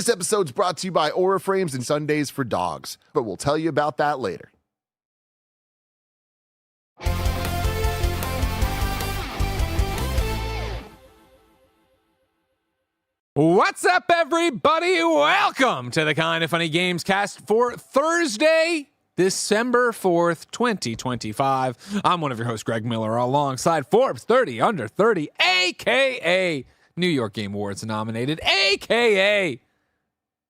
This episode's brought to you by Aura Frames and Sundays for Dogs, but we'll tell you about that later. What's up, everybody? Welcome to the Kinda Funny Gamescast for Thursday, December 4th, 2025. I'm one of your hosts, Greg Miller, alongside Forbes 30 Under 30, a.k.a. New York Game Awards nominated, a.k.a.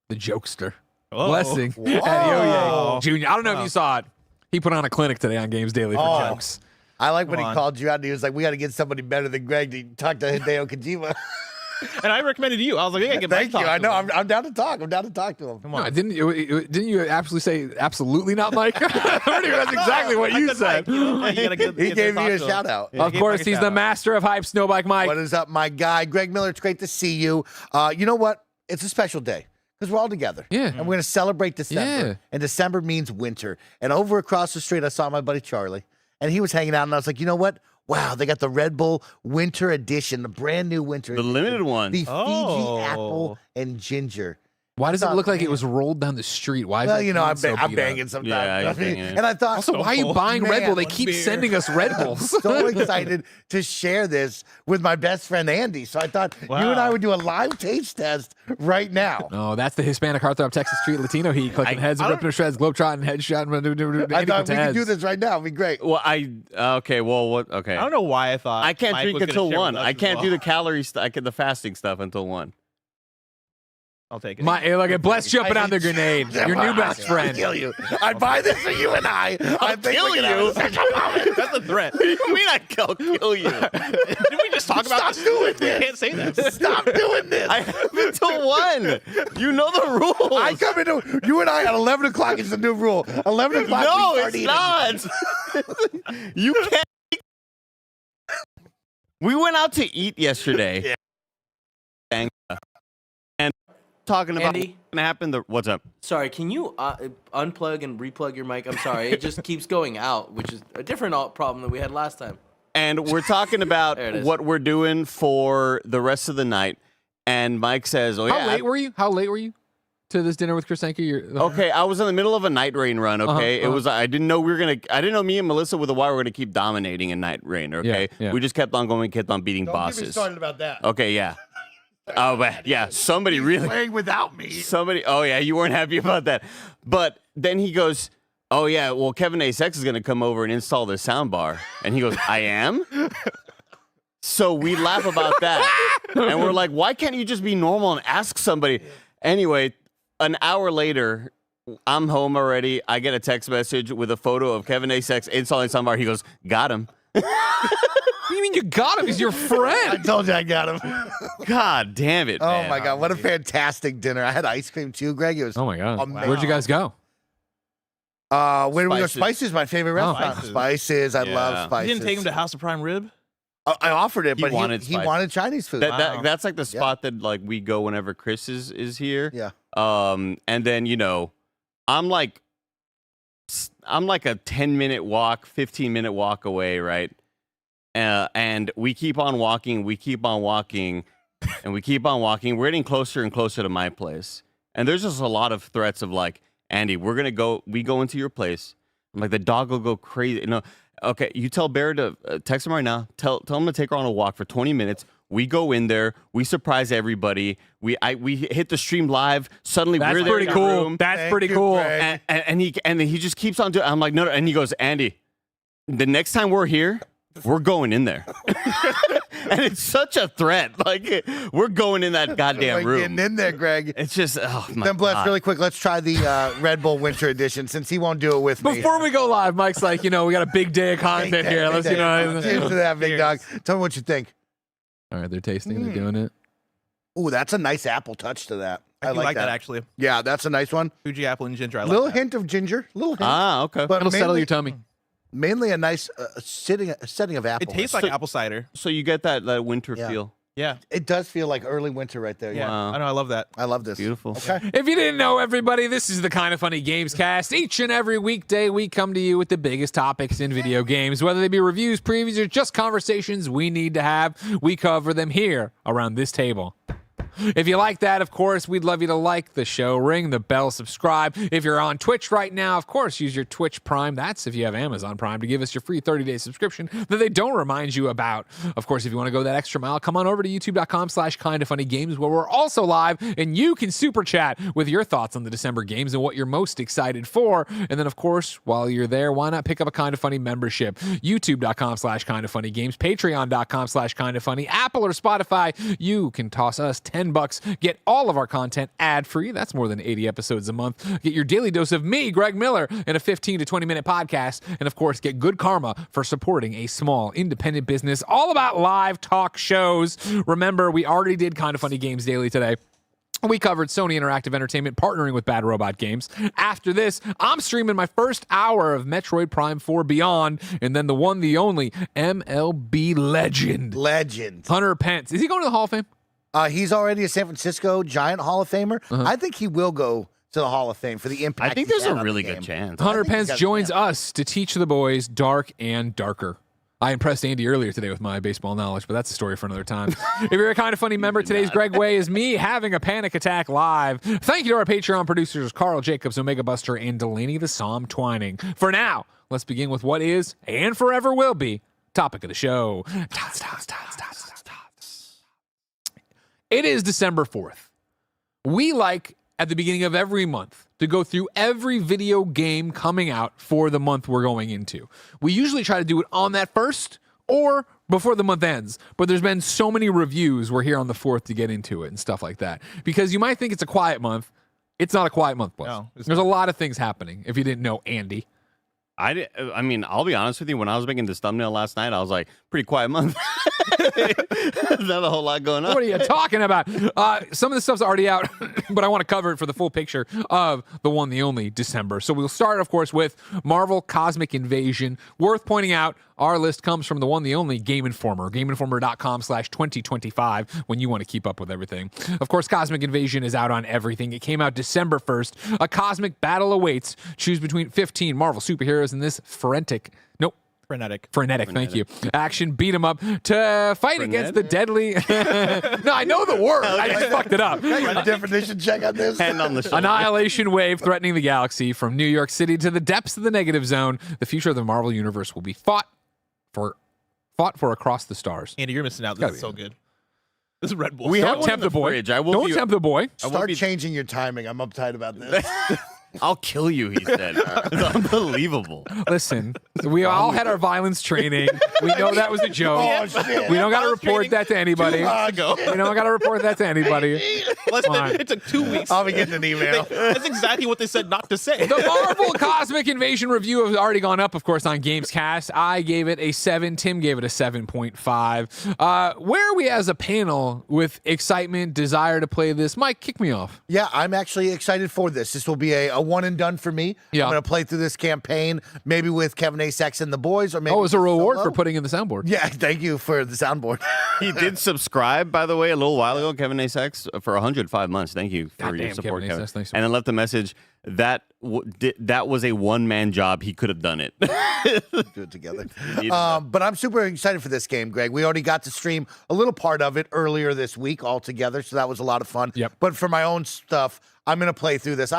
the Jokester. Whoa. Blessing Whoa. Adeoye Jr. I don't know if you saw it. He put on a clinic today on Games Daily for jokes. I like when he called you out and he was like, we got to get somebody better than Greg to talk to Hideo Kojima. And I recommended you. I was like, yeah, get Thank you. I know. I'm down to talk. I'm down to talk to him. Come on. No, didn't you absolutely say absolutely not, Mike? That's exactly what you said. He gave me a shout out. Yeah, of course, he's the master of hype, Snowbike Mike. What is up, my guy? Greg Miller, it's great to see you. You know what? It's a special day because we're all together. Yeah. And we're going to celebrate December. Yeah. And December means winter. And over across the street, I saw my buddy Charlie. And he was hanging out. And I was like, you know what? Wow, they got the Red Bull Winter Edition, the brand new winter edition. limited one. The Fiji apple and ginger. Why does it look like it was rolled down the street? Why? Well, you know, I'm so banging sometimes. Yeah, you're banging it. And I thought, Also, why are you buying Red Bull? They one keep beer. sending us Red Bulls. so excited to share this with my best friend Andy. So I thought you and I would do a live taste test right now. No, that's the Hispanic heartthrob Texas Street Latino heat, clicking heads and ripping to shreds, globetrotting, headshot. I thought we could do this right now. It'd be great. Well, okay. Well, what? Okay. I don't know why I thought I can't Mike drink was gonna until share 1. with us I as can't well. do the calorie stuff, the fasting stuff until 1. I'll take it. Look at Bless jumping on the grenade. Your new best friend. I'll kill you. I buy this for you and I. I think kill we're gonna you. have such a moment. That's a threat. What do you mean I'll kill you? Didn't we just talk about Stop this? doing We this. can't say that. Stop doing this. I have until 1. You know the rules. I come into you and I at 11 o'clock is the new rule. 11 o'clock. No, we start it's eating. not. You can't. We went out to eat yesterday. And talking about Andy? what's gonna happen. What's up? Sorry, can you unplug and replug your mic? I'm sorry, it just keeps going out, which is a different problem than we had last time. And we're talking about There it is. what we're doing for the rest of the night. And Mike says, "Oh yeah." How late were you? How late were you to this dinner with Chris Anke? Okay, I was in the middle of a night rain run. Okay, it was. I didn't know we were gonna. I didn't know me and Melissa with the wire were gonna keep dominating in night rain. Okay, Yeah. we just kept on going, kept on beating Don't get me bosses. started about that. Okay, yeah. Oh, but yeah, somebody really. Playing without me. Somebody. Oh yeah, you weren't happy about that. But then he goes, "Oh yeah, well Kevin A6 is gonna come over and install this sound bar," and he goes, "I am." So we laugh about that, and we're like, "Why can't you just be normal and ask somebody?" Anyway, an hour later, I'm home already. I get a text message with a photo of Kevin A6 installing soundbar. He goes, "Got him." What do you mean you got him? He's your I friend. told you I got him. God damn it, Oh man. my God, what a fantastic dinner. I had ice cream too, Greg. It was Oh my God. amazing. Where'd you guys go? Where do we go? Spices. Spices, my favorite restaurant. Spices. Spices. I Yeah. love You Spices. You didn't take him to House of Prime Rib? I offered it, He but wanted he Spices. wanted Chinese food. That's like the spot that like we go whenever Chris is here. Yeah. And then I'm like a 10-minute walk, 15-minute walk away, right? And we keep on walking, and we keep on walking. We're getting closer and closer to my place. And there's just a lot of threats of like, Andy, we go into your place. I'm like, the dog will go crazy. No, okay, you tell Bear to text him right now. Tell him to take her on a walk for 20 minutes. We go in there. We surprise everybody. We hit the stream live. Suddenly That's we're there pretty in the cool. room. That's Thank pretty you, cool. Greg. And he just keeps on doing. I'm like, no. And he goes, Andy, the next time we're here, we're going in there. And it's such a threat. Like, we're going in that goddamn We're room. getting in there, Greg. It's just, oh my Then, Bless, God. really quick, let's try the Red Bull Winter Edition since he won't do it with me. Before we go live, Mike's like, we got a big day of content here. Let's, Cheers to that, big dog. Tell me what you think. All right, they're tasting. They're doing it. Ooh, that's a nice apple touch to that. I do like that actually. Yeah, that's a nice one. Fuji apple and ginger. I like Little that. hint of ginger. Little hint. Ah, okay. But It'll settle mainly- your tummy. Mainly a nice setting of apple. It tastes like apple cider. So you get that winter Yeah. feel. Yeah. It does feel like early winter right there. Yeah. Yeah. Wow. I know. I love that. I love this. Beautiful. Okay. If you didn't know, everybody, this is the Kinda Funny Gamescast. Each and every weekday, we come to you with the biggest topics in video games, whether they be reviews, previews, or just conversations we need to have. We cover them here around this table. If you like that, of course, we'd love you to like the show, ring the bell, subscribe. If you're on Twitch right now, of course, use your Twitch Prime. That's if you have Amazon Prime to give us your free 30-day subscription that they don't remind you about. Of course, if you want to go that extra mile, come on over to youtube.com/kindafunnygames where we're also live and you can super chat with your thoughts on the December games and what you're most excited for. And then, of course, while you're there, why not pick up a Kinda Funny membership? youtube.com/kindafunnygames, patreon.com/kindafunny, Apple or Spotify. You can toss us $10, get all of our content ad-free. That's more than 80 episodes a month. Get your daily dose of me, Greg Miller, in a 15 to 20-minute podcast. And, of course, get good karma for supporting a small independent business all about live talk shows. Remember, we already did Kinda Funny Games Daily today. We covered Sony Interactive Entertainment partnering with Bad Robot Games. After this, I'm streaming my first hour of Metroid Prime 4 Beyond, and then the one, the only MLB legend. Hunter Pence. Is he going to the Hall of Fame? He's already a San Francisco Giant Hall of Famer. I think he will go to the Hall of Fame for the impact. I think he's there's had a on really the good game. chance. Hunter I think he's Pence got a joins chance. us to teach the boys dark and darker. I impressed Andy earlier today with my baseball knowledge, but that's a story for another time. If you're a Kinda Funny member, today's Greg Way is me having a panic attack live. Thank you to our Patreon producers, Carl Jacobs, Omega Buster, and Delaney the Psalm Twining. For now, let's begin with what is, and forever will be, topic of the show. It is December 4th. We like, at the beginning of every month, to go through every video game coming out for the month we're going into. We usually try to do it on that first or before the month ends, but there's been so many reviews, we're here on the 4th to get into it and stuff like that. Because you might think it's a quiet month. It's not a quiet month, boys. No, it's There's a lot of things happening, if you didn't know, Andy. I mean, I'll be honest with you. When I was making this thumbnail last night, I was like, pretty quiet month. There's not a whole lot going on. What are you talking about? Some of the stuff's already out, but I want to cover it for the full picture of the one, the only December. So we'll start, of course, with Marvel Cosmic Invasion. Worth pointing out, our list comes from the one, the only Game Informer, GameInformer.com/2025 when you want to keep up with everything. Of course, Cosmic Invasion is out on everything. It came out December 1st. A cosmic battle awaits. Choose between 15 Marvel superheroes in this frenetic, thank you, action beat 'em up to fight against the deadly. No, I know the word. I just fucked it up. I got a definition check on this. Hand on the shoulder. Annihilation wave threatening the galaxy from New York City to the depths of the negative zone. The future of the Marvel universe will be fought for across the stars. Andy, you're missing out. Gotta This is be. so good. This is Red Bull. We have Don't one tempt in the boy. fridge. I will Don't be- tempt the boy. Start changing your timing. I'm uptight about this. I'll kill you, he said. It's unbelievable. Listen, we all had our violence training. We know that was a joke. Oh, shit. We don't got to report that to anybody. We ago. don't got to report that to anybody. Fine. It took 2 weeks. I'll be getting an email. That's exactly what they said not to say. The Marvel Cosmic Invasion review has already gone up, of course, on Gamescast. I gave it a 7. Tim gave it a 7.5. Where are we as a panel with excitement, desire to play this? Mike, kick me off. Yeah, I'm actually excited for this. This will be a one and done for me. Yeah. I'm going to play through this campaign, maybe with Kevin A. Sachs and the boys, or maybe Oh, as a reward solo. for putting in the soundboard. Yeah, thank you for the soundboard. He did subscribe, by the way, a little while ago, Kevin A. Sachs, for 105 months. Thank you for your Goddamn, support, Kevin A. Kevin. Sachs, thanks so And then left a message that that was a one-man job. He could have done it. Do it together. But I'm super excited for this game, Greg. We already got to stream a little part of it earlier this week all together, so that was a lot of fun. Yep. But for my own stuff, I'm going to play through this.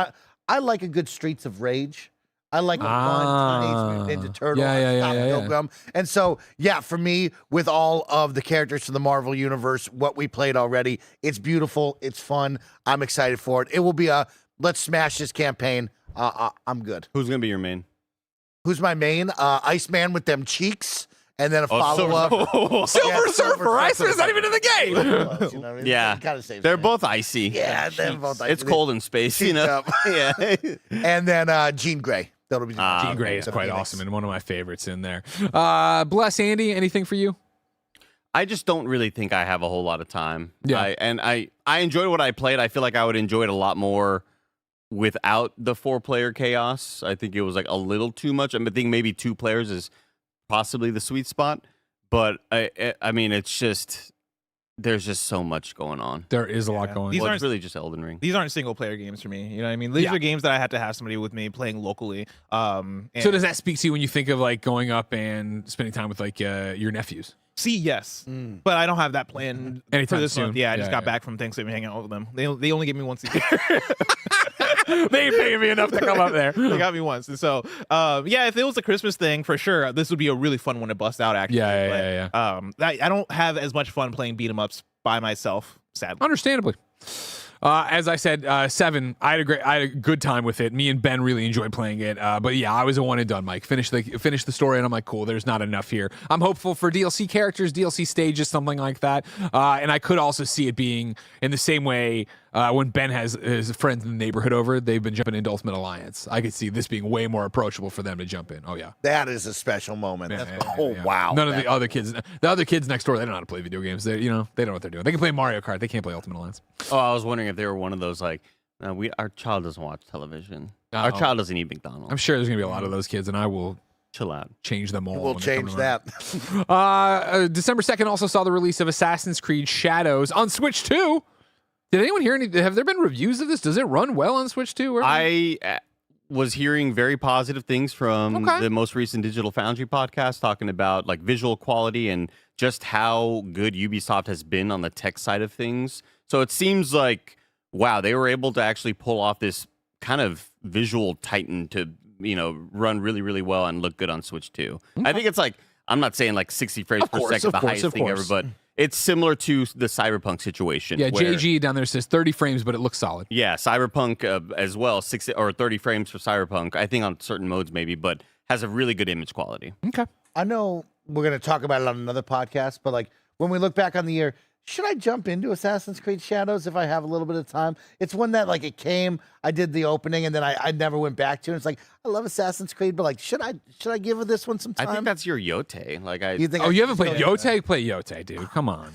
I like a good Streets of Rage. I like a fun Teenage Mutant Ninja Turtle. Yeah. Pilgrim. And so, yeah, for me, with all of the characters from the Marvel Universe, what we played already, it's beautiful. It's fun. I'm excited for it. It will be a let's smash this campaign. I'm good. Who's going to be your main? Who's my main? Iceman with them cheeks. And then a Silver follow-up. Silver Yeah, Surfer. Iceman's not even in the game. You know what I mean? Yeah. It kinda saves They're me. both icy. Yeah, they're both icy. It's cold in space, you Cheeked know? up. Yeah. And then Jean Grey. That'll be Jean Grey is That'll quite be nice. awesome and one of my favorites in there. Bless Andy, anything for you? I just don't really think I have a whole lot of time. Yeah. I enjoyed what I played. I feel like I would enjoy it a lot more without the 4-player chaos. I think it was like a little too much. I think maybe 2 players is possibly the sweet spot. But I mean, it's just there's just so much going on. There is a lot going These on. Well, aren't- it's really just Elden Ring. These aren't single player games for me. You know what I mean? These Yeah. are games that I had to have somebody with me playing locally. And So does that speak to you when you think of like going up and spending time with like your nephews? see, yes, but I don't have that planned Anytime for this soon. month. Yeah, I just Yeah, got yeah. back from Thanksgiving hanging out with them. They only get me once a year. They pay me enough to come up there. They got me once, and so yeah, if it was a Christmas thing, for sure, this would be a really fun one to bust out. Actually, Yeah. I don't have as much fun playing beat 'em ups by myself, sadly. Understandably. As I said, 7. I had a good time with it. Me and Ben really enjoyed playing it. But yeah, I was a one and done, Mike. Finish the story, and I'm like, cool. There's not enough here. I'm hopeful for DLC characters, DLC stages, something like that. And I could also see it being in the same way when Ben has his friends in the neighborhood over. They've been jumping into Ultimate Alliance. I could see this being way more approachable for them to jump in. Oh yeah. That is a special moment. Yeah, That's yeah, oh yeah. wow. None of the other kids next door, they don't know how to play video games. They don't know what they're doing. They can play Mario Kart. They can't play Ultimate Alliance. Oh, I was wondering if they were one of those like, no, our child doesn't watch television. Our Uh-oh. child doesn't eat McDonald's. I'm sure there's gonna be a lot of those kids, and I will Chill out. change them all. We'll when they come change to that. mind. December 2nd also saw the release of Assassin's Creed Shadows on Switch 2. Did anyone hear any? Have there been reviews of this? Does it run well on Switch 2? I was hearing very positive things from Okay. the most recent Digital Foundry podcast talking about like visual quality and just how good Ubisoft has been on the tech side of things. So it seems like, wow, they were able to actually pull off this kind of visual titan to, run really, really well and look good on Switch 2. I think it's like, I'm not saying like 60 frames per second, the highest thing ever, but it's similar to the Cyberpunk situation. Yeah, where, JG down there says 30 frames, but it looks solid. Yeah, Cyberpunk as well, 60 or 30 frames for Cyberpunk. I think on certain modes maybe, but has a really good image quality. Okay. I know we're gonna talk about it on another podcast, but like when we look back on the year, should I jump into Assassin's Creed Shadows if I have a little bit of time? It's one that like it came, I did the opening, and then I never went back to it. It's like I love Assassin's Creed, but like should I give this one some time? I think that's your Yote. Like You think Oh, I you should haven't played still- Yote? Play Yote, dude. Come on.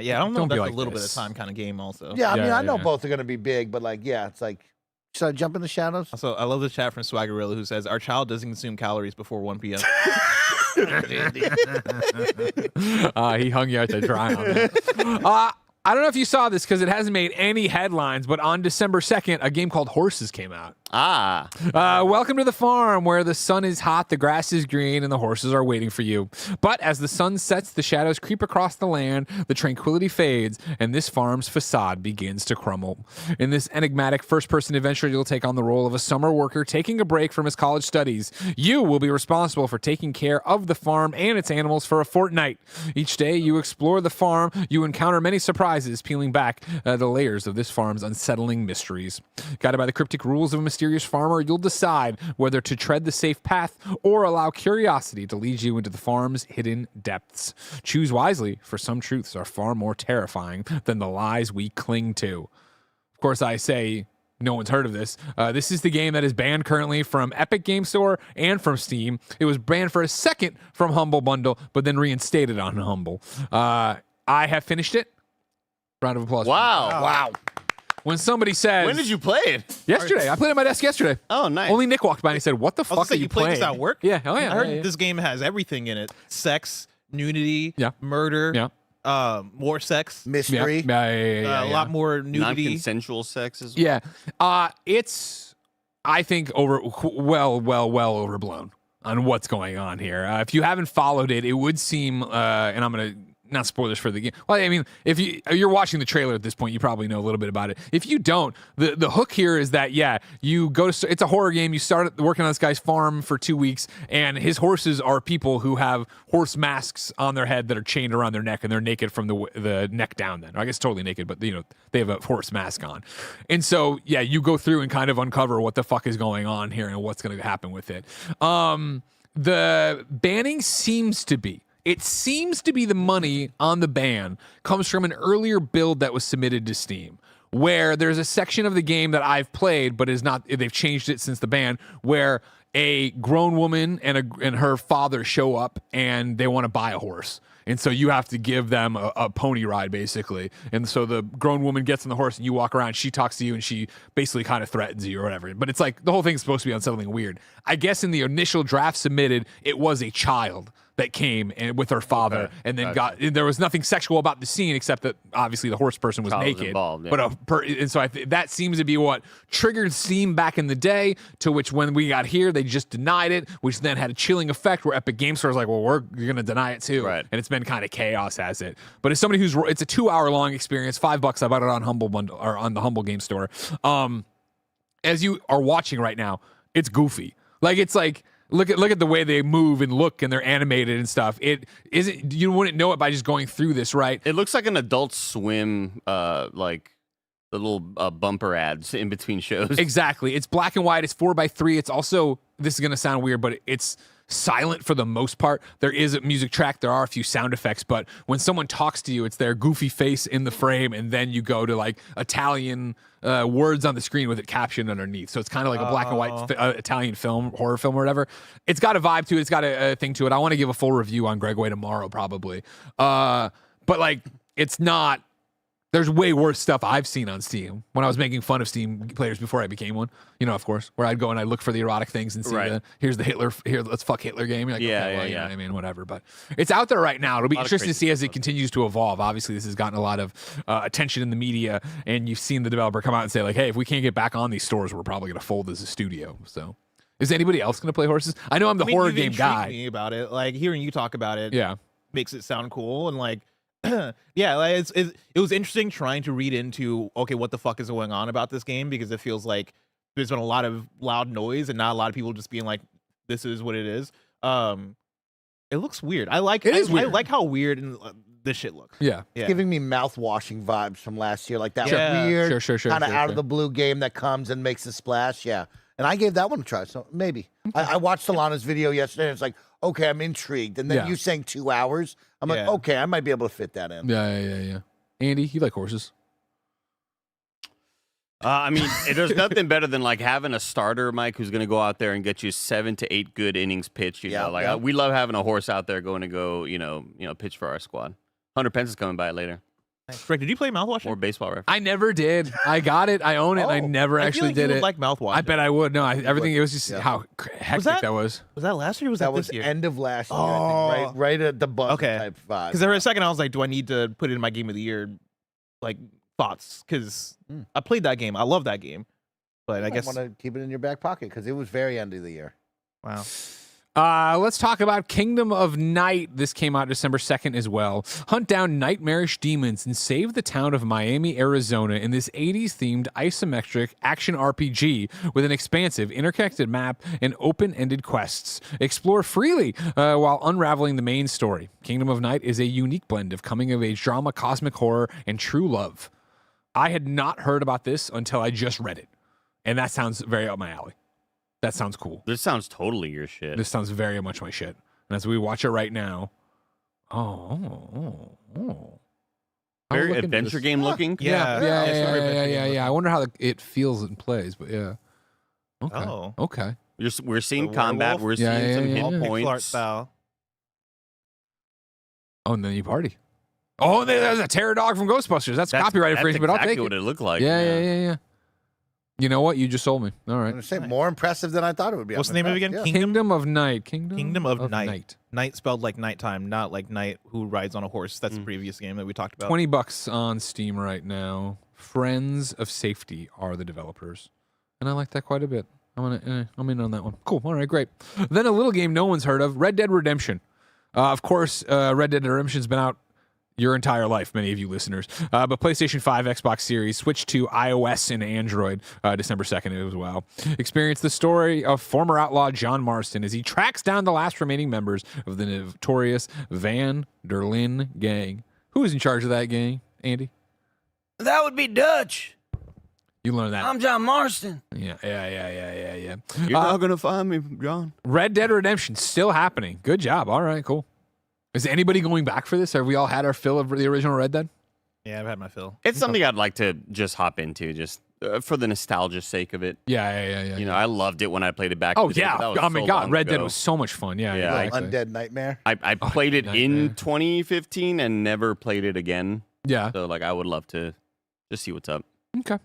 Yeah, I don't know. Don't If be that's like a little bit this. of time kind of game, also. Yeah, I mean, Yeah, I know yeah. both are gonna be big, but like, yeah, it's like, should I jump in the Shadows? Also, I love the chat from Swaggerilla who says our child doesn't consume calories before 1 p.m. He hung you out to dry on that. I don't know if you saw this because it hasn't made any headlines, but on December 2nd, a game called Horses came out. Welcome to the farm where the sun is hot, the grass is green, and the horses are waiting for you. But as the sun sets, the shadows creep across the land, the tranquility fades, and this farm's facade begins to crumble. In this enigmatic first-person adventure, you'll take on the role of a summer worker taking a break from his college studies. You will be responsible for taking care of the farm and its animals for a fortnight. Each day, you explore the farm. You encounter many surprises, peeling back the layers of this farm's unsettling mysteries. Guided by the cryptic rules of a mysterious farmer, you'll decide whether to tread the safe path or allow curiosity to lead you into the farm's hidden depths. Choose wisely, for some truths are far more terrifying than the lies we cling to. Of course, I say no one's heard of this. This is the game that is banned currently from Epic Game Store and from Steam. It was banned for a second from Humble Bundle, but then reinstated on Humble. I have finished it. Round of applause. Wow. When somebody says... When did you play it? Yesterday. I played it at my desk yesterday. Oh, nice. Only Nick walked by and he said, what the fuck are you played playing? this at work? Yeah. Oh, yeah. I heard yeah. this game has everything in it: sex, nudity, Yeah. murder, more sex, Mystery. a lot more nudity. Non-consensual sex as well. Yeah. It's, I think, well overblown on what's going on here. If you haven't followed it, it would seem, and I'm going to not spoilers for the game. Well, I mean, if you're watching the trailer at this point, you probably know a little bit about it. If you don't, the hook here is that, you go to, it's a horror game. You start working on this guy's farm for 2 weeks, and his horses are people who have horse masks on their head that are chained around their neck, and they're naked from the neck down then. I guess totally naked, but they have a horse mask on. And so, you go through and kind of uncover what the fuck is going on here and what's going to happen with it. The banning seems to be the money on the ban comes from an earlier build that was submitted to Steam, where there's a section of the game that I've played, but is not, they've changed it since the ban, where a grown woman and her father show up and they want to buy a horse. And so you have to give them a pony ride, basically. And so the grown woman gets on the horse and you walk around, she talks to you and she basically kind of threatens you or whatever. But it's like the whole thing's supposed to be unsettling weird. I guess in the initial draft submitted, it was a child that came and with her father, and then there was nothing sexual about the scene except that obviously the horse person was Child was naked. involved, yeah. But and so that seems to be what triggered Steam back in the day. To which when we got here, they just denied it, which then had a chilling effect where Epic Games Store was like, well, you're gonna deny it too, right? And it's been kind of chaos as it. But as somebody it's a 2-hour long experience, $5. I bought it on Humble Bundle or on the Humble Game Store. As you are watching right now, it's goofy. Like it's like. Look at the way they move and look, and they're animated and stuff. It isn't. You wouldn't know it by just going through this, right? It looks like an Adult Swim, like the little bumper ads in between shows. Exactly. It's black and white. It's 4:3. It's also, this is gonna sound weird, but it's silent for the most part. There is a music track. There are a few sound effects, but when someone talks to you, it's their goofy face in the frame, and then you go to like Italian words on the screen with it captioned underneath. So it's kind of like a black and white Italian film, horror film or whatever. It's got a vibe to it. It's got a thing to it. I want to give a full review on Gregway tomorrow probably. But like, it's not, there's way worse stuff I've seen on Steam when I was making fun of Steam players before I became one. You know, of course, where I'd go and I'd look for the erotic things and see here's the Hitler, let's fuck Hitler game. You're like, okay, well, you know what I mean, whatever. But it's out there right now. It'll be interesting to see as it continues to evolve. Obviously, this has gotten a lot of attention in the media, and you've seen the developer come out and say like, hey, if we can't get back on these stores, we're probably going to fold as a studio. So is anybody else going to play horses? I know I'm the horror game guy. Me about it, like hearing you talk about it, makes it sound cool and like. Yeah, like it was interesting trying to read into what the fuck is going on about this game, because it feels like there's been a lot of loud noise and not a lot of people just being like, this is what it is. It looks weird. I like how weird and this shit looks. Yeah. It's giving me mouth-washing vibes from last year, like that Yeah. weird kind of out of the blue game that comes and makes a splash. Yeah, and I gave that one a try, so maybe. I watched Alana's video yesterday, and it's like, okay, I'm intrigued. And then you saying 2 hours, I'm like, okay, I might be able to fit that in. Yeah. Andy, you like horses? I mean, there's nothing better than like having a starter, Mike, who's going to go out there and get you 7 to 8 good innings pitched. You know, like we love having a horse out there going to go, you know, pitch for our squad. 100 pence is coming by later. Greg, did you play mouthwash? Or baseball ref? I never did. I got it. I own it. And I never actually did it. Like mouthwash. I bet I would. No, everything. It was just how hectic that was. Was that last year? Or was that this year? End of last year. I think, right at the buzzer type vibe. Because for a second I was like, do I need to put it in my game of the year, like thoughts? Because I played that game. I love that game, but I guess want to keep it in your back pocket because it was very end of the year. Wow. Let's talk about Kingdom of Night. This came out December 2nd as well. Hunt down nightmarish demons and save the town of Miami, Arizona in this 80s-themed isometric action RPG with an expansive, interconnected map and open-ended quests. Explore freely while unraveling the main story. Kingdom of Night is a unique blend of coming-of-age drama, cosmic horror, and true love. I had not heard about this until I just read it, and that sounds very up my alley. That sounds cool. This sounds totally your shit. This sounds very much my shit. And as we watch it right now, very adventure game looking. Yeah. I wonder how it feels and plays, but yeah. Okay. Okay. We're seeing combat. We're seeing some hit points. Oh, and then you party. Oh, there's a terror dog from Ghostbusters. That's copyrighted infringement, but I'll take it. That's exactly what it looked like. Yeah. You know what? You just sold me. All right. I'm going to say more impressive than I thought it would be. What's the name of it again? Yeah. Kingdom of Night. Kingdom of Night. Night spelled like nighttime, not like night who rides on a horse. That's the previous game that we talked about. $20 on Steam right now. Friends of Safety are the developers. And I like that quite a bit. I'm in on that one. Cool. All right, great. Then a little game no one's heard of, Red Dead Redemption. Of course, Red Dead Redemption's been out your entire life, many of you listeners. But PlayStation 5, Xbox Series, switched to iOS and Android December 2nd as well. Experience the story of former outlaw John Marston as he tracks down the last remaining members of the notorious Van der Linde gang. Who is in charge of that gang, Andy? That would be Dutch. You learned that. I'm John Marston. Yeah. You're not going to find me, John. Red Dead Redemption, still happening. Good job. All right, cool. Is anybody going back for this? Have we all had our fill of the original Red Dead? Yeah, I've had my fill. It's something I'd like to just hop into, just for the nostalgia sake of it. Yeah. You know, I loved it when I played it back. Oh, yeah. Oh, my God. Red Dead was so much fun. Yeah. Undead Nightmare. I played it in 2015 and never played it again. Yeah. So, like, I would love to just see what's up. Okay.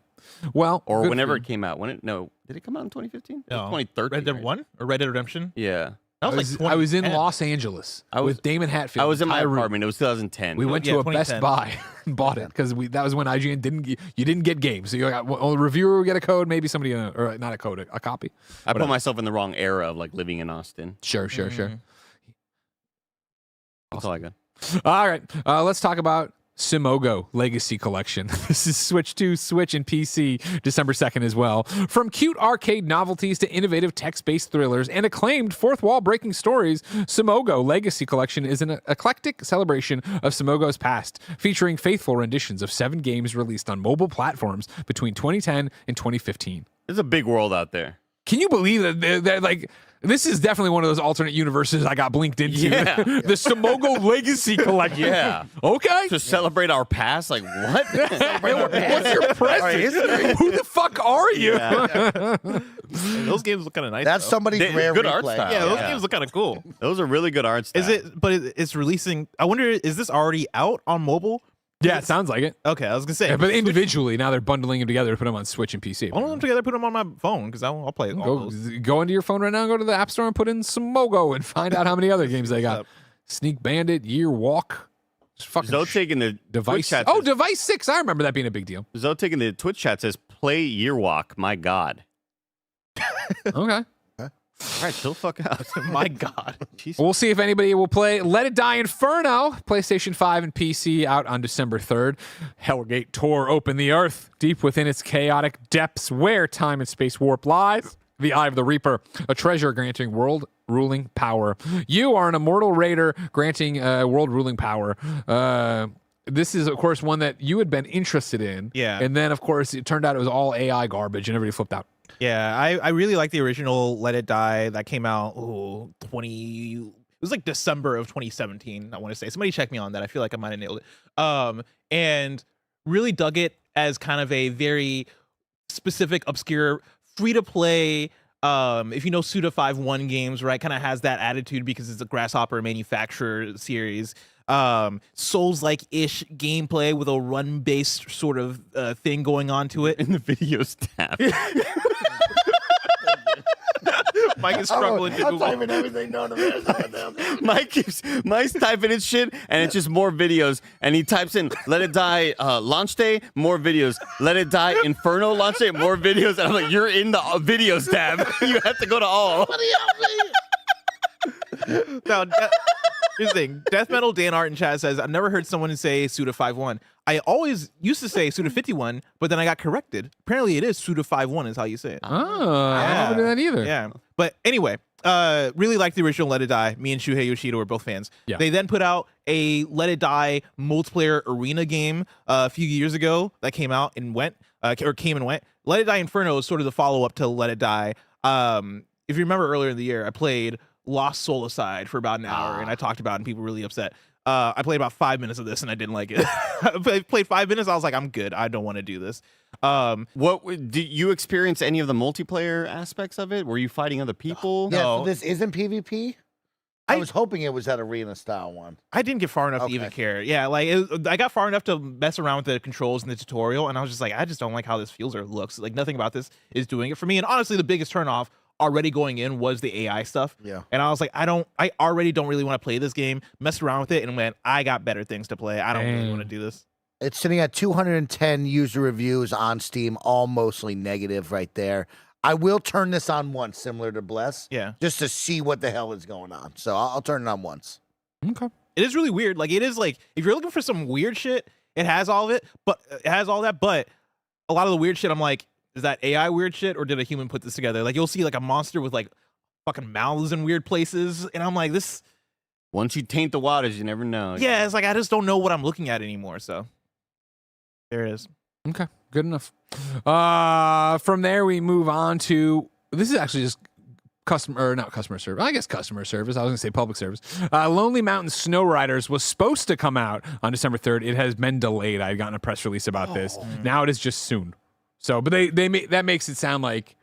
Well, or whenever it came out. Did it come out in 2015? No. 2013. Red Dead 1 or Red Dead Redemption? Yeah. I was in Los Angeles with Damon Hatfield. I was in my Tyree. apartment. It was 2010. We went to a Best Buy and bought it because that was when IGN didn't get games. So you got a reviewer would get a code, maybe somebody or not a code, a copy. I put myself in the wrong era of like living in Austin. Sure. That's all I got. All right, let's talk about Simogo Legacy Collection. This is Switch 2, Switch, and PC December 2nd as well. From cute arcade novelties to innovative text-based thrillers and acclaimed fourth wall breaking stories, Simogo Legacy Collection is an eclectic celebration of Simogo's past, featuring faithful renditions of 7 games released on mobile platforms between 2010 and 2015. There's a big world out there. Can you believe that like this is definitely one of those alternate universes I got blinked into. Yeah. The Simogo Legacy Collection. Yeah. Okay. To celebrate our past? Like, what? What's your present? Who the fuck are you? Yeah. Those games look kind of nice. That's though. somebody's rare good replay. art style. Yeah, those games look kind of cool. Those are really good art style. Is it? But it's releasing. I wonder, is this already out on mobile? Yeah, it sounds like it. Okay, I was gonna say. Yeah, but individually, now they're bundling them together to put them on Switch and PC. All of them together, put them on my phone because I'll play all those. Go into your phone right now, go to the App Store and put in Simogo and find out how many other games they got. Sneak Bandit, Year Walk. Zoe taking the Device. Twitch chat Oh, says, Device 6. I remember that being a big deal. Zoe taking the Twitch chat says, play Year Walk. My God. Okay. All right, chill the fuck out. My God. Jesus. We'll see if anybody will play Let It Die Inferno, PlayStation 5 and PC, out on December 3rd. Hellgate tore open the earth deep within its chaotic depths where time and space warp lies. The Eye of the Reaper, a treasure granting world-ruling power. You are an immortal raider granting world-ruling power. This is, of course, one that you had been interested in. Yeah. And then, of course, it turned out it was all AI garbage and everybody flipped out. Yeah, I really like the original Let It Die that came out. It was like December of 2017. I want to say somebody check me on that. I feel like I might have nailed it. And really dug it as kind of a very specific, obscure, free to play. If you know Suda 5.1 games, right, kind of has that attitude because it's a Grasshopper manufacturer series. Souls-like ish gameplay with a run-based sort of thing going on to it. In the videos tab. Mike is struggling to Google. typing everything known to this. Mike's typing in shit, and it's just more videos. And he types in "Let It Die" launch day, more videos. "Let It Die" Inferno launch day, more videos. And I'm like, you're in the videos tab. You have to go to all. Now, here's the thing. Death Metal Dan Art in chat says, I've never heard someone say Suda 5.1. I always used to say Suda 51, but then I got corrected. Apparently it is Suda 5.1 is how you say it. Oh, I never knew that either. Yeah. But anyway, really liked the original Let It Die. Me and Shuhei Yoshida were both fans. Yeah. They then put out a Let It Die multiplayer arena game a few years ago that came out and went, or came and went. Let It Die Inferno is sort of the follow-up to Let It Die. If you remember earlier in the year, I played Lost Soul Aside for about an hour, and I talked about it, and people were really upset. I played about 5 minutes of this, and I didn't like it. I played 5 minutes. I was like, I'm good. I don't want to do this. Did you experience any of the multiplayer aspects of it? Were you fighting other people? Yeah, No. so this isn't PvP? I was hoping it was that arena style one. I didn't get far enough to even care. Yeah, like I got far enough to mess around with the controls in the tutorial, and I was just like, I just don't like how this feels or looks. Like nothing about this is doing it for me. And honestly, the biggest turnoff already going in was the AI stuff. Yeah. And I was like, I already don't really want to play this game, messed around with it, and went, I got better things to play. I don't really want to do this. It's sitting at 210 user reviews on Steam, all mostly negative right there. I will turn this on once, similar to Bless. Yeah. Just to see what the hell is going on. So I'll turn it on once. Okay. It is really weird. Like it is like if you're looking for some weird shit, it has all of it, but it has all that. But a lot of the weird shit, I'm like, is that AI weird shit or did a human put this together? Like you'll see like a monster with like fucking mouths in weird places, and I'm like, this. Once you taint the waters, you never know. Yeah, it's like I just don't know what I'm looking at anymore. So there it is. Okay, good enough. From there, we move on to this is actually just not customer service. I guess customer service. I was gonna say public service. Lonely Mountain Snow Riders was supposed to come out on December 3rd. It has been delayed. I had gotten a press release about this. Now it is just soon. So, but that makes it sound like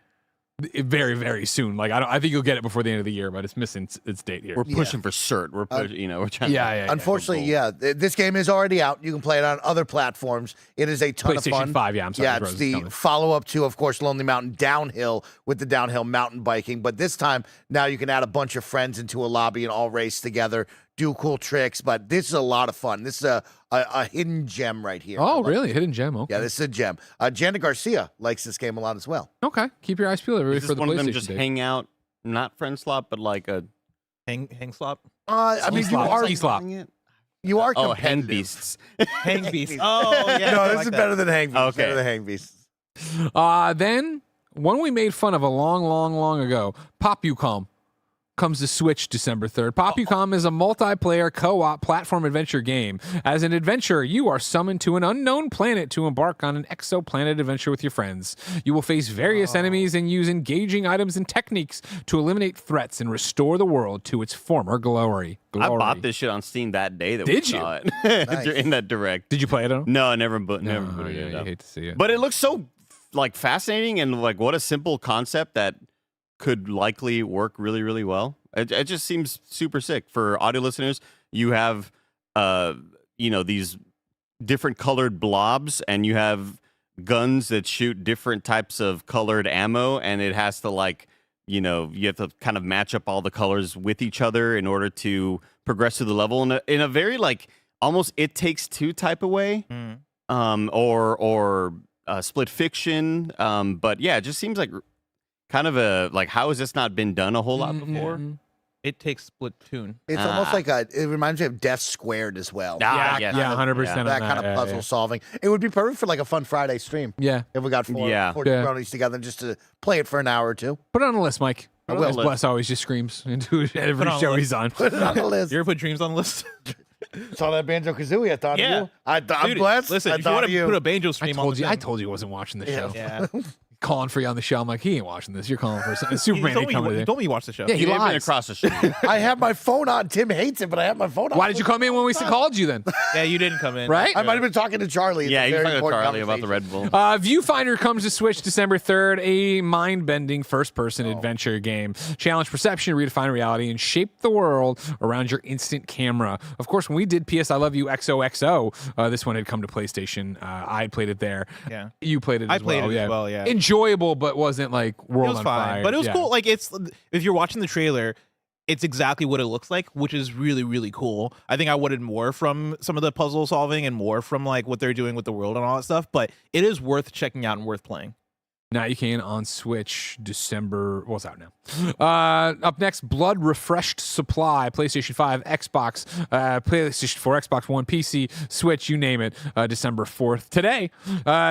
very, very soon. Like I think you'll get it before the end of the year, but it's missing its date here. We're pushing for cert. We're pushing, we're trying. Unfortunately, this game is already out. You can play it on other platforms. It is a ton of fun. PlayStation 5, yeah, I'm sorry. Yeah, it's the follow-up to, of course, Lonely Mountain Downhill with the downhill mountain biking. But this time, now you can add a bunch of friends into a lobby and all race together, do cool tricks. But this is a lot of fun. This is a hidden gem right here. Oh, really? Hidden gem? Okay. Yeah, this is a gem. Jana Garcia likes this game a lot as well. Okay. Keep your eyes peeled everybody for the one PlayStation of them just date. hang out, not friend slot, but like a hang slop. I mean, you are hang competitive. beasts. Hang beast. Oh, yeah. No, this is better than hang beasts. Okay. Better than hang beasts. Then one we made fun of a long ago, Popucom, comes to Switch December 3rd. Popucom is a multiplayer co-op platform adventure game. As an adventurer, you are summoned to an unknown planet to embark on an exoplanet adventure with your friends. You will face various enemies and use engaging items and techniques to eliminate threats and restore the world to its former glory. I bought this shit on Steam that day that we Did saw you? it. Nice. In that direct. Did you play it? No, never booted Yeah, it you up. hate to see it. But it looks so like fascinating and like what a simple concept that could likely work really, really well. It just seems super sick. For audio listeners, you have these different colored blobs, and you have guns that shoot different types of colored ammo, and it has to you have to kind of match up all the colors with each other in order to progress through the level in a very almost It Takes Two type of way, or Split Fiction. But yeah, it just seems like kind of how has this not been done a whole lot before? It takes Splatoon. It's almost like it reminds me of Death Squared as well. Yeah, 100% on That kind of puzzle solving. It would be perfect for a fun Friday stream. Yeah. If we got four jabronis together just to play it for an hour or two. Put it on the list, Mike. I will. As Bless always just screams into every show he's on. Put it on the list. You ever put Dreams on the list? Saw that Banjo-Kazooie. I thought of you. I'm Dude, blessed. Listen, I if you thought want of to you. put a banjo stream on the thing. I told you I wasn't watching the show. Yeah. Calling for you on the show. I'm like, he ain't watching this. You're calling for something. Superman ain't coming You today. told me you watched the show. Yeah, he You've been lies. across the street. I have my phone on. Tim hates it, but I have my phone on. Why did you come in when we called you then? Yeah, you didn't come in. Right? I might have been talking to Charlie. It's Yeah, a you very talking to important Charlie about the conversation. Red Bull. Viewfinder comes to Switch December 3rd, a mind-bending first-person adventure game. Challenge perception, redefine reality, and shape the world around your instant camera. Of course, when we did PS I Love You XOXO, this one had come to PlayStation. I played it there. Yeah. You played it I as played well. it as well, yeah. Enjoyable, but wasn't world It was on fine, fire. but it was Yeah. cool. If you're watching the trailer, it's exactly what it looks like, which is really, really cool. I think I wanted more from some of the puzzle solving and more from what they're doing with the world and all that stuff. But it is worth checking out and worth playing. Now you can on Switch December. What's out now? Up next, Blood Refreshed Supply, PlayStation 5, Xbox, PlayStation 4, Xbox One, PC, Switch, you name it. December 4th. Today,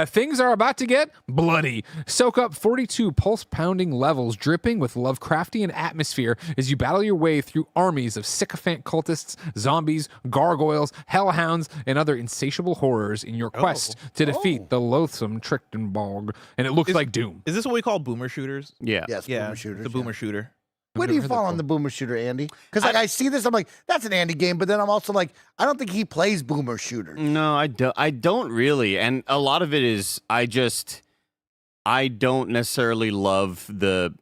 things are about to get bloody. Soak up 42 pulse-pounding levels dripping with Lovecraftian atmosphere as you battle your way through armies of sycophant cultists, zombies, gargoyles, hellhounds, and other insatiable horrors in your quest to defeat the loathsome Trachtenberg. And it looks like Doom. Is this what we call boomer shooters? Yeah. Yes, Yeah, boomer shooters. the boomer shooter. Where do you fall on the boomer shooter, Andy? Because I see this, I'm like, that's an Andy game, but then I'm also like, I don't think he plays boomer shooters. No, I don't really. And a lot of it is I don't necessarily love the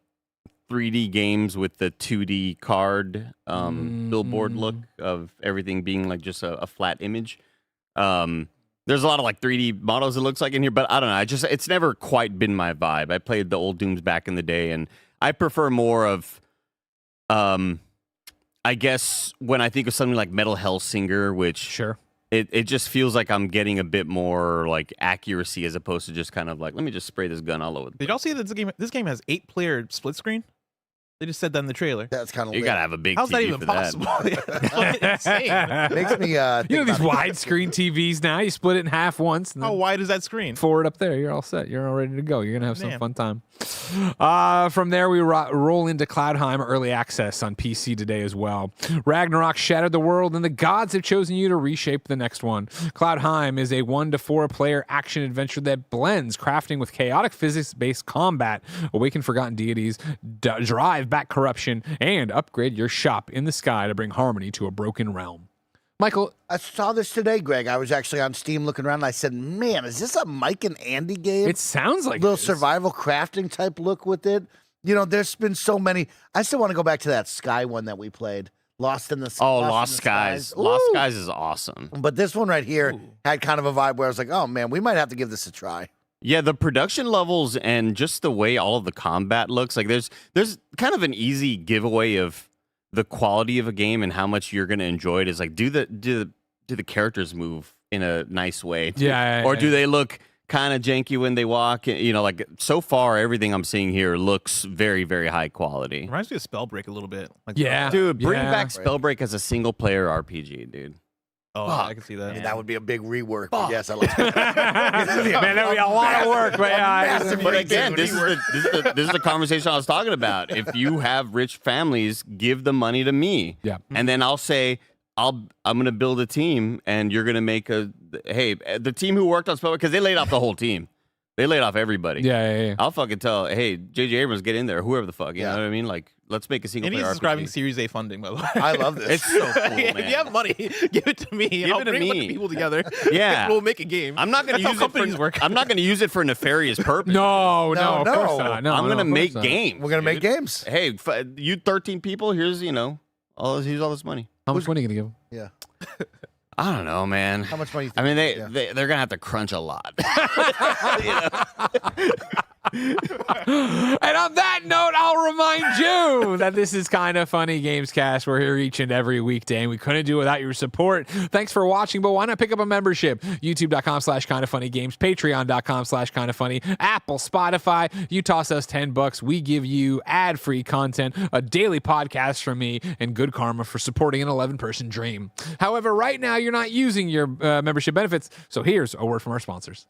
3D games with the 2D card billboard look of everything being just a flat image. There's a lot of 3D models it looks like in here, but I don't know. It's never quite been my vibe. I played the old Dooms back in the day, and I prefer more of, I guess when I think of something like Metal Hellsinger, which it just feels like I'm getting a bit more accuracy as opposed to just kind of let me just spray this gun all over. Did y'all see that this game has 8-player split screen? They just said that in the trailer. That's kind of You gotta have a big How's TV that even for possible? That's fucking insane. Makes me You know these widescreen TVs now. You split it in half once. And How then wide is that screen? forward up there. You're all set. You're all ready to go. You're gonna have some Man. fun time. From there, we roll into Cloudheim early access on PC today as well. Ragnarok shattered the world, and the gods have chosen you to reshape the next one. Cloudheim is a 1 to 4 player action adventure that blends crafting with chaotic physics-based combat, awaken forgotten deities, drive back corruption, and upgrade your shop in the sky to bring harmony to a broken realm. Michael, I saw this today, Greg. I was actually on Steam looking around, and I said, man, is this a Mike and Andy game? it sounds like little it is. survival crafting type look with it. there's been so many. I still want to go back to that Sky one that we played. Lost in the Skies. Oh, Lost Skies. Lost Skies is awesome. But this one right here had kind of a vibe where I was like, oh, man, we might have to give this a try. Yeah, the production levels and just the way all of the combat looks, like there's kind of an easy giveaway of the quality of a game and how much you're going to enjoy it is like, do the characters move in a nice way? Or do they look kind of janky when they walk? Like so far, everything I'm seeing here looks very, very high quality. Reminds me of Spellbreak a little bit. Like, dude, bring back Spellbreak as a single player RPG, dude. Oh, I can see that. I mean, that would be a big rework. But yes, I like Man, that would be a lot of work. But again, this is the conversation I was talking about. If you have rich families, give the money to me. Yeah. And then I'll say, I'm going to build a team, and you're going to make the team who worked on Spellbook, because they laid off the whole team. They laid off everybody. Yeah. I'll fucking tell, hey, J.J. Abrams, get in there, whoever the fuck. You know what I mean? Like, let's make a single player RPG. And he's describing Series A funding, by the way. I love this. It's so cool, man. If you have money, give it to me. Give I'll it to bring a bunch me. of people together. Yeah. We'll make a game. I'm not going to use it for work. I'm not going to use it for nefarious purpose. No, of course not. No, I'm going to make not. games. We're going to make games. Hey, you 13 people, here's, here's all this money. How much money are you going to give them? Yeah. I don't know, man. How much money? I mean, they're going to have to crunch a lot. And on that note, I'll remind you that this is Kind of Funny Gamescast. We're here each and every weekday, and we couldn't do it without your support. Thanks for watching, but why not pick up a membership? YouTube.com/kindoffunnygames, Patreon.com/kindoffunny, Apple, Spotify. You toss us $10, we give you ad-free content, a daily podcast from me, and good karma for supporting an 11-person dream. However, right now you're not using your membership benefits, so here's a word from our sponsors.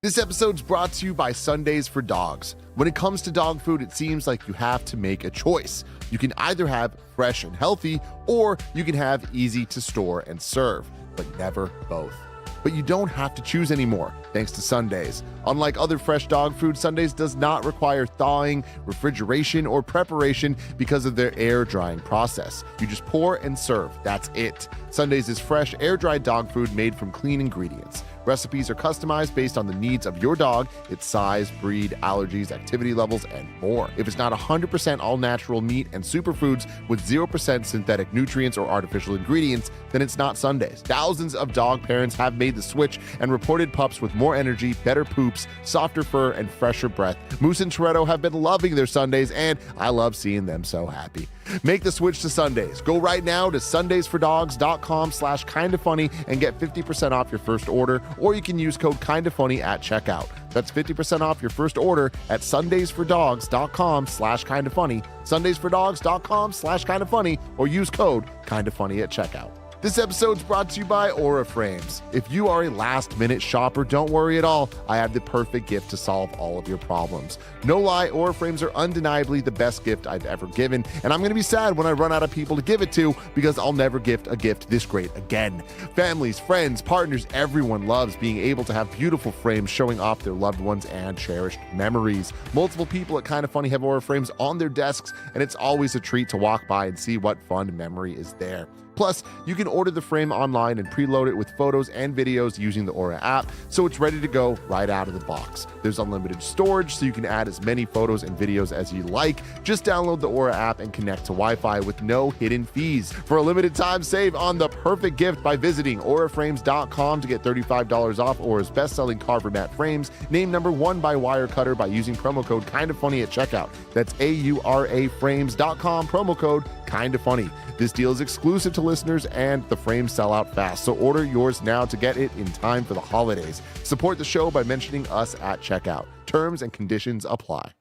This episode's brought to you by Sundays for Dogs. When it comes to dog food, it seems like you have to make a choice. You can either have fresh and healthy, or you can have easy to store and serve, but never both. But you don't have to choose anymore, thanks to Sundays. Unlike other fresh dog food, Sundays does not require thawing, refrigeration, or preparation because of their air drying process. You just pour and serve, that's it. Sundays is fresh, air-dried dog food made from clean ingredients. Recipes are customized based on the needs of your dog, its size, breed, allergies, activity levels, and more. If it's not 100% all-natural meat and superfoods with 0% synthetic nutrients or artificial ingredients, then it's not Sundays. Thousands of dog parents have made the switch and reported pups with more energy, better poops, softer fur, and fresher breath. Moose and Toretto have been loving their Sundays, and I love seeing them so happy. Make the switch to Sundays. Go right now to sundaysfordogs.com/kindafunny and get 50% off your first order, or you can use code kindafunny at checkout. That's 50% off your first order at sundaysfordogs.com/kindafunny, sundaysfordogs.com/kindafunny, or use code kindafunny at checkout. This episode's brought to you by Aura Frames. If you are a last-minute shopper, don't worry at all. I have the perfect gift to solve all of your problems. No lie, Aura Frames are undeniably the best gift I've ever given, and I'm going to be sad when I run out of people to give it to, because I'll never gift a gift this great again. Families, friends, partners, everyone loves being able to have beautiful frames showing off their loved ones and cherished memories. Multiple people at Kinda Funny have Aura Frames on their desks, and it's always a treat to walk by and see what fun memory is there. Plus, you can order the frame online and preload it with photos and videos using the Aura app, so it's ready to go right out of the box. There's unlimited storage, so you can add as many photos and videos as you like. Just download the Aura app and connect to Wi-Fi with no hidden fees. For a limited time, save on the perfect gift by visiting auraframes.com to get $35 off Aura's best-selling carver mat frames, named #1 by Wirecutter by using promo code KINDAFUNNY at checkout. That's auraframes.com, promo code KINDAFUNNY. This deal is exclusive to listeners, and the frames sell out fast, so order yours now to get it in time for the holidays. Support the show by mentioning us at checkout. Terms and conditions apply.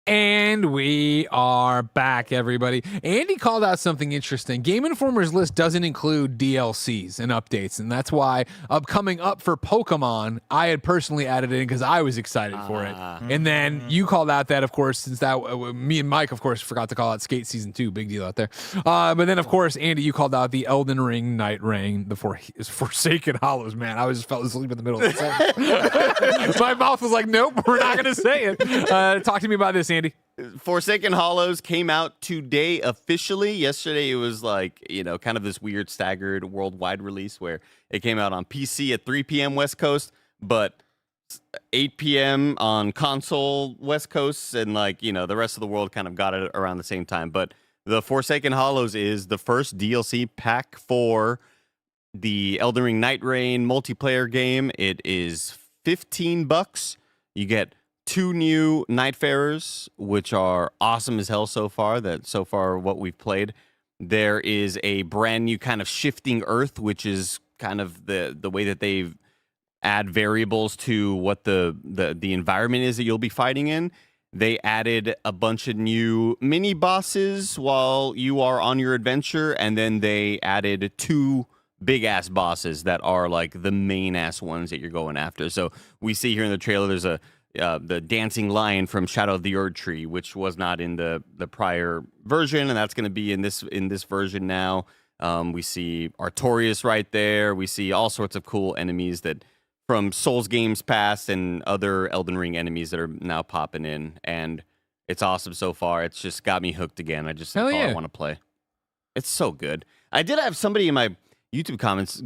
And we are back, everybody. Andy called out something interesting. Game Informer's list doesn't include DLCs and updates, and that's why coming up for Pokémon, I had personally added it in because I was excited for it. And then you called out that, of course, since that me and Mike, of course, forgot to call out Skate Season 2. Big deal out there. But then, of course, Andy, you called out the Elden Ring Night Rain, the Forsaken Hollows. Man, I just fell asleep in the middle of the sentence. My mouth was like, nope, we're not going to say it. Talk to me about this, Andy. Forsaken Hollows came out today officially. Yesterday it was like, kind of this weird staggered worldwide release where it came out on PC at 3 p.m. West Coast, but 8 p.m. on console West Coast, and like, you know, the rest of the world kind of got it around the same time. But the Forsaken Hollows is the first DLC pack for the Elden Ring Night Rain multiplayer game. It is $15. You get 2 new Nightfarers, which are awesome as hell so far. What we've played. There is a brand new kind of shifting earth, which is kind of the way that they've add variables to what the environment is that you'll be fighting in. They added a bunch of new mini bosses while you are on your adventure, and then they added 2 big ass bosses that are like the main ass ones that you're going after. So we see here in the trailer there's the dancing lion from Shadow of the Erd Tree, which was not in the prior version, and that's going to be in this version now. We see Artorias right there. We see all sorts of cool enemies that from Souls games past and other Elden Ring enemies that are now popping in, and it's awesome so far. It's just got me hooked again. That's all I want to play. It's so good. I did have somebody in my YouTube comments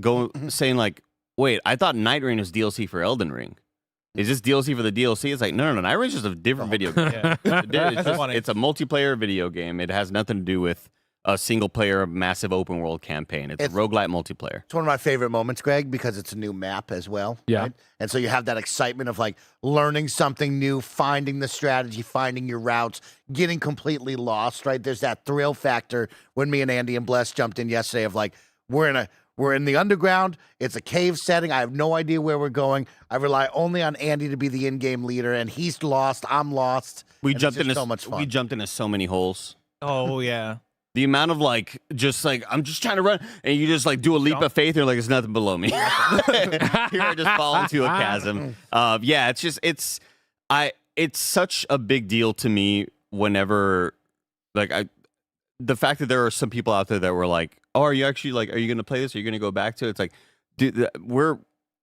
saying like, "Wait, I thought Night Rain was DLC for Elden Ring. Is this DLC for the DLC?" It's like, no. Night Rain is just a different video game. It's a multiplayer video game. It has nothing to do with a single-player, massive open-world campaign. It's a roguelite multiplayer. It's one of my favorite moments, Greg, because it's a new map as well. Yeah. Right? And so you have that excitement of, like, learning something new, finding the strategy, finding your routes, getting completely lost, right? There's that thrill factor when me and Andy and Bless jumped in yesterday of, like, we're in the underground. It's a cave setting. I have no idea where we're going. I rely only on Andy to be the in-game leader, and he's lost. I'm lost. We jumped into so much fun. We jumped into so many holes. Oh, yeah. The amount of like, just like, I'm just trying to run, and you just like do a leap of faith, and you're like, there's nothing below me. Here I just fall into a chasm. Yeah, it's such a big deal to me whenever, like, the fact that there are some people out there that were like, oh, are you going to play this? Are you going to go back to it? It's like, dude,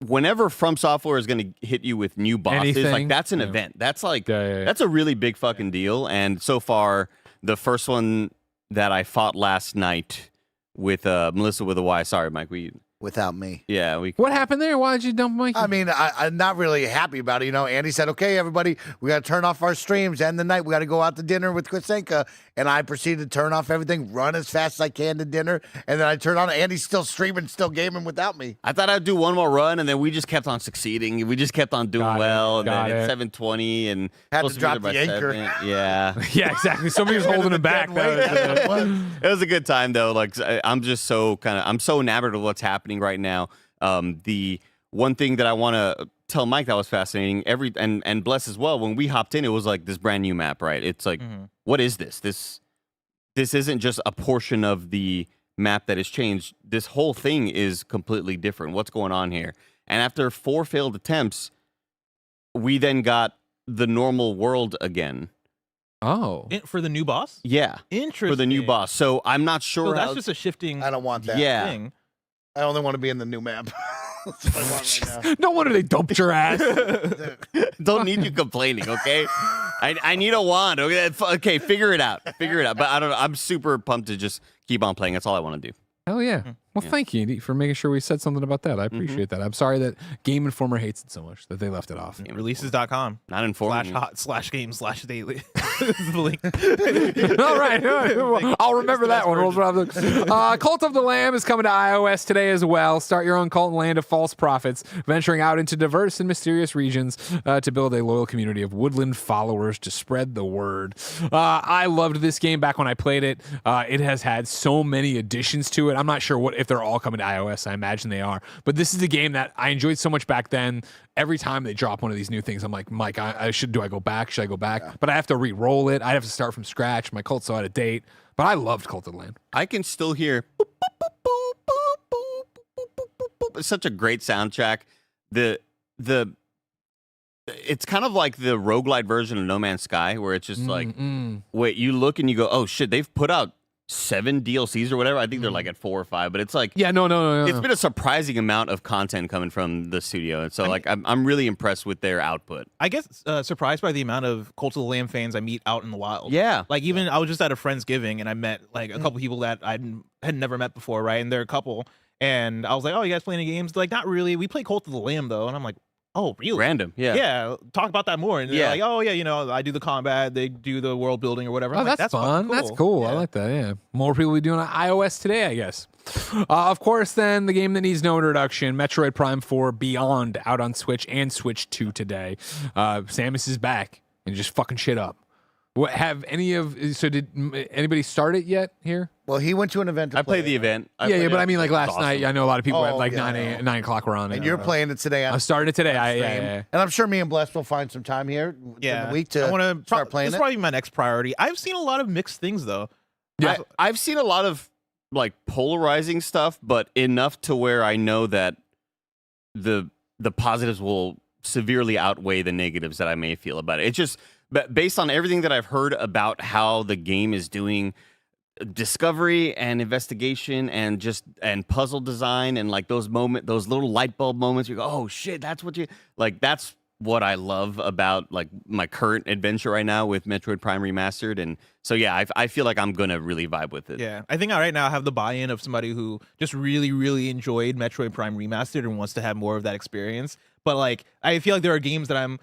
whenever From Software is going to hit you with new bosses, like, that's an event. That's like, that's a really big fucking deal. And so far, the first one that I fought last night with Melissa with a Y. Sorry, Mike. Without me. Yeah. What happened there? Why did you dump Mike? I mean, I'm not really happy about it. You know, Andy said, okay, everybody, we got to turn off our streams, end the night. We got to go out to dinner with Krisenka. And I proceeded to turn off everything, run as fast as I can to dinner. And then I turned on, Andy's still streaming, still gaming without me. I thought I'd do one more run, and then we just kept on succeeding. We just kept on doing well. And then it's 7:20 and had to drop the anchor. Yeah. Yeah, exactly. Somebody was holding him back. It was a good time, though. Like, I'm just so enamored of what's happening right now. The one thing that I want to tell Mike that was fascinating, and Bless as well, when we hopped in, it was like this brand new map, right? It's like, what is this? This isn't just a portion of the map that has changed. This whole thing is completely different. What's going on here? And after 4 failed attempts, we then got the normal world again. Oh. For the new boss? Yeah. Interesting. For the new boss. So I'm not sure. So that's just a shifting. I don't want that. Yeah. Thing. I only want to be in the new map. That's what I want right now. No wonder they dumped your ass. Don't need you complaining, okay? I need a wand. Okay, figure it out. But I don't know. I'm super pumped to just keep on playing. That's all I want to do. Hell yeah. Well, thank you, Andy, for making sure we said something about that. I appreciate that. I'm sorry that Game Informer hates it so much that they left it off. Releases.com. Not informed. /hot/game/daily. This is the link. All right. I'll remember that one. Cult of the Lamb is coming to iOS today as well. Start your own cult and land of false prophets, venturing out into diverse and mysterious regions to build a loyal community of woodland followers to spread the word. I loved this game back when I played it. It has had so many additions to it. I'm not sure if they're all coming to iOS. I imagine they are. But this is a game that I enjoyed so much back then. Every time they drop one of these new things, I'm like, Mike, do I go back? Should I go back? Yeah. But I have to re-roll it. I have to start from scratch. My cult's so out of date. But I loved Cult of the Land. I can still hear boop, boop, boop, boop, boop, boop, boop, boop, boop. It's such a great soundtrack. It's kind of like the roguelite version of No Man's Sky, where it's just like, wait, you look and you go, oh shit, they've put out 7 DLCs or whatever. I think they're like at 4 or 5, but it's like, no. It's been a surprising amount of content coming from the studio, and so I'm really impressed with their output. I guess surprised by the amount of Cult of the Lamb fans I meet out in the wild. Yeah, like even I was just at a Friendsgiving and I met like a couple people that I had never met before, right? And they're a couple, and I was like, "Oh, you guys playing any games?" They're like, not really. We play Cult of the Lamb though, and I'm like, Oh, really? Random, yeah. Yeah, talk about that more. And they're Yeah. like, oh yeah, I do the combat, they do the world building or whatever. Oh, I'm like, that's fun. fucking That's cool. I Yeah. like that. Yeah. More people will be doing on iOS today, I guess. Of course, then the game that needs no introduction, Metroid Prime 4 Beyond, out on Switch and Switch 2 today. Samus is back and just fucking shit up. What did anybody start it yet here? Well, he went to an event. I played the event. Yeah, but I mean, like last It's night, awesome. I know a lot of people at Oh, like yeah. 9 o'clock were on it. And you're playing it today. I'm starting it today. stream. Yeah. And I'm sure me and Bless will find some time here in the week to I want to start playing It's it. probably my next priority. I've seen a lot of mixed things though. Yeah. I've seen a lot of like polarizing stuff, but enough to where I know that the positives will severely outweigh the negatives that I may feel about it. It's just based on everything that I've heard about how the game is doing discovery and investigation and puzzle design and like those little light bulb moments you go, oh shit, that's what I love about like my current adventure right now with Metroid Prime Remastered. And so yeah, I feel like I'm gonna really vibe with it. Yeah, I think right now I have the buy-in of somebody who just really, really enjoyed Metroid Prime Remastered and wants to have more of that experience. But like, I feel like there are games that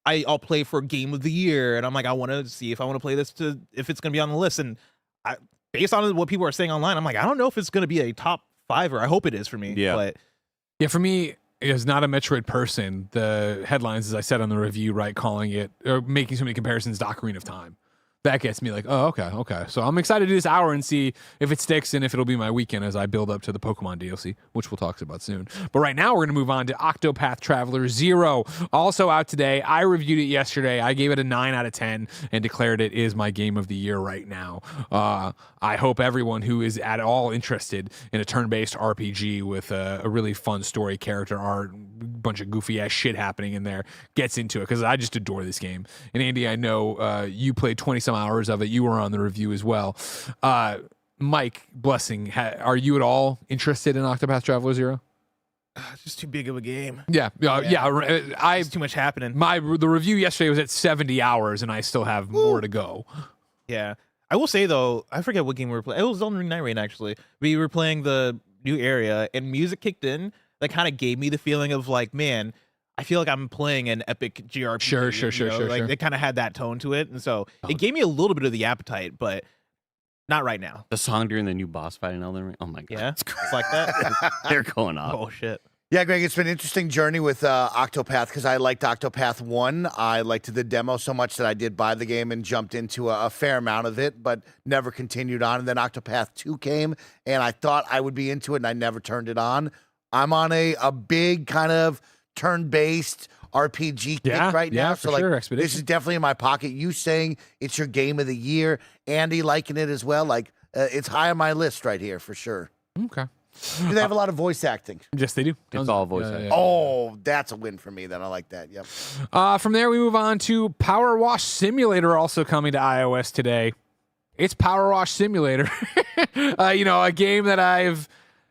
I'll play for Game of the Year, and I'm like, I want to see if I want to play this if it's gonna be on the list. And based on what people are saying online, I'm like, I don't know if it's gonna be a top 5, or I hope it is for me. Yeah. But Yeah, for me, as not a Metroid person, the headlines, as I said on the review, right, calling it or making so many comparisons to Ocarina of Time. That gets me like, oh, okay. So I'm excited to do this hour and see if it sticks and if it'll be my weekend as I build up to the Pokemon DLC, which we'll talk about soon. But right now, we're going to move on to Octopath Traveler 0. Also out today. I reviewed it yesterday. I gave it a 9 out of 10 and declared it is my game of the year right now. I hope everyone who is at all interested in a turn-based RPG with a really fun story, character art, bunch of goofy-ass shit happening in there gets into it, because I just adore this game. And Andy, I know you played 20-some hours of it. You were on the review as well. Mike, Blessing, are you at all interested in Octopath Traveler 0? it's just too big of a game. Yeah. There's too much happening. The review yesterday was at 70 hours, and I still have more to go. Yeah. I will say though, I forget what game we were playing. It was Elden Ring Night Rain actually. We were playing the new area, and music kicked in that kind of gave me the feeling of like, man, I feel like I'm playing an epic GRPG. Sure. Like it kind of had that tone to it, and so it gave me a little bit of the appetite, but not right now. The song during the new boss fight in Elden Ring. Oh my god. Yeah, it's like that. They're going off. Oh shit. Yeah, Greg, it's been an interesting journey with Octopath, because I liked Octopath 1. I liked the demo so much that I did buy the game and jumped into a fair amount of it, but never continued on. And then Octopath 2 came, and I thought I would be into it, and I never turned it on. I'm on a big kind of turn-based RPG kick right now. So like, this is definitely in my pocket. You saying it's your game of the year, Andy liking it as well. Like, it's high on my list right here for sure. Okay. Do they have a lot of voice acting? Yes, they do. It's all voice acting. Yeah. Oh, that's a win for me then. I like that. Yep. From there, we move on to Powerwash Simulator, also coming to iOS today. It's Powerwash Simulator. A game that I've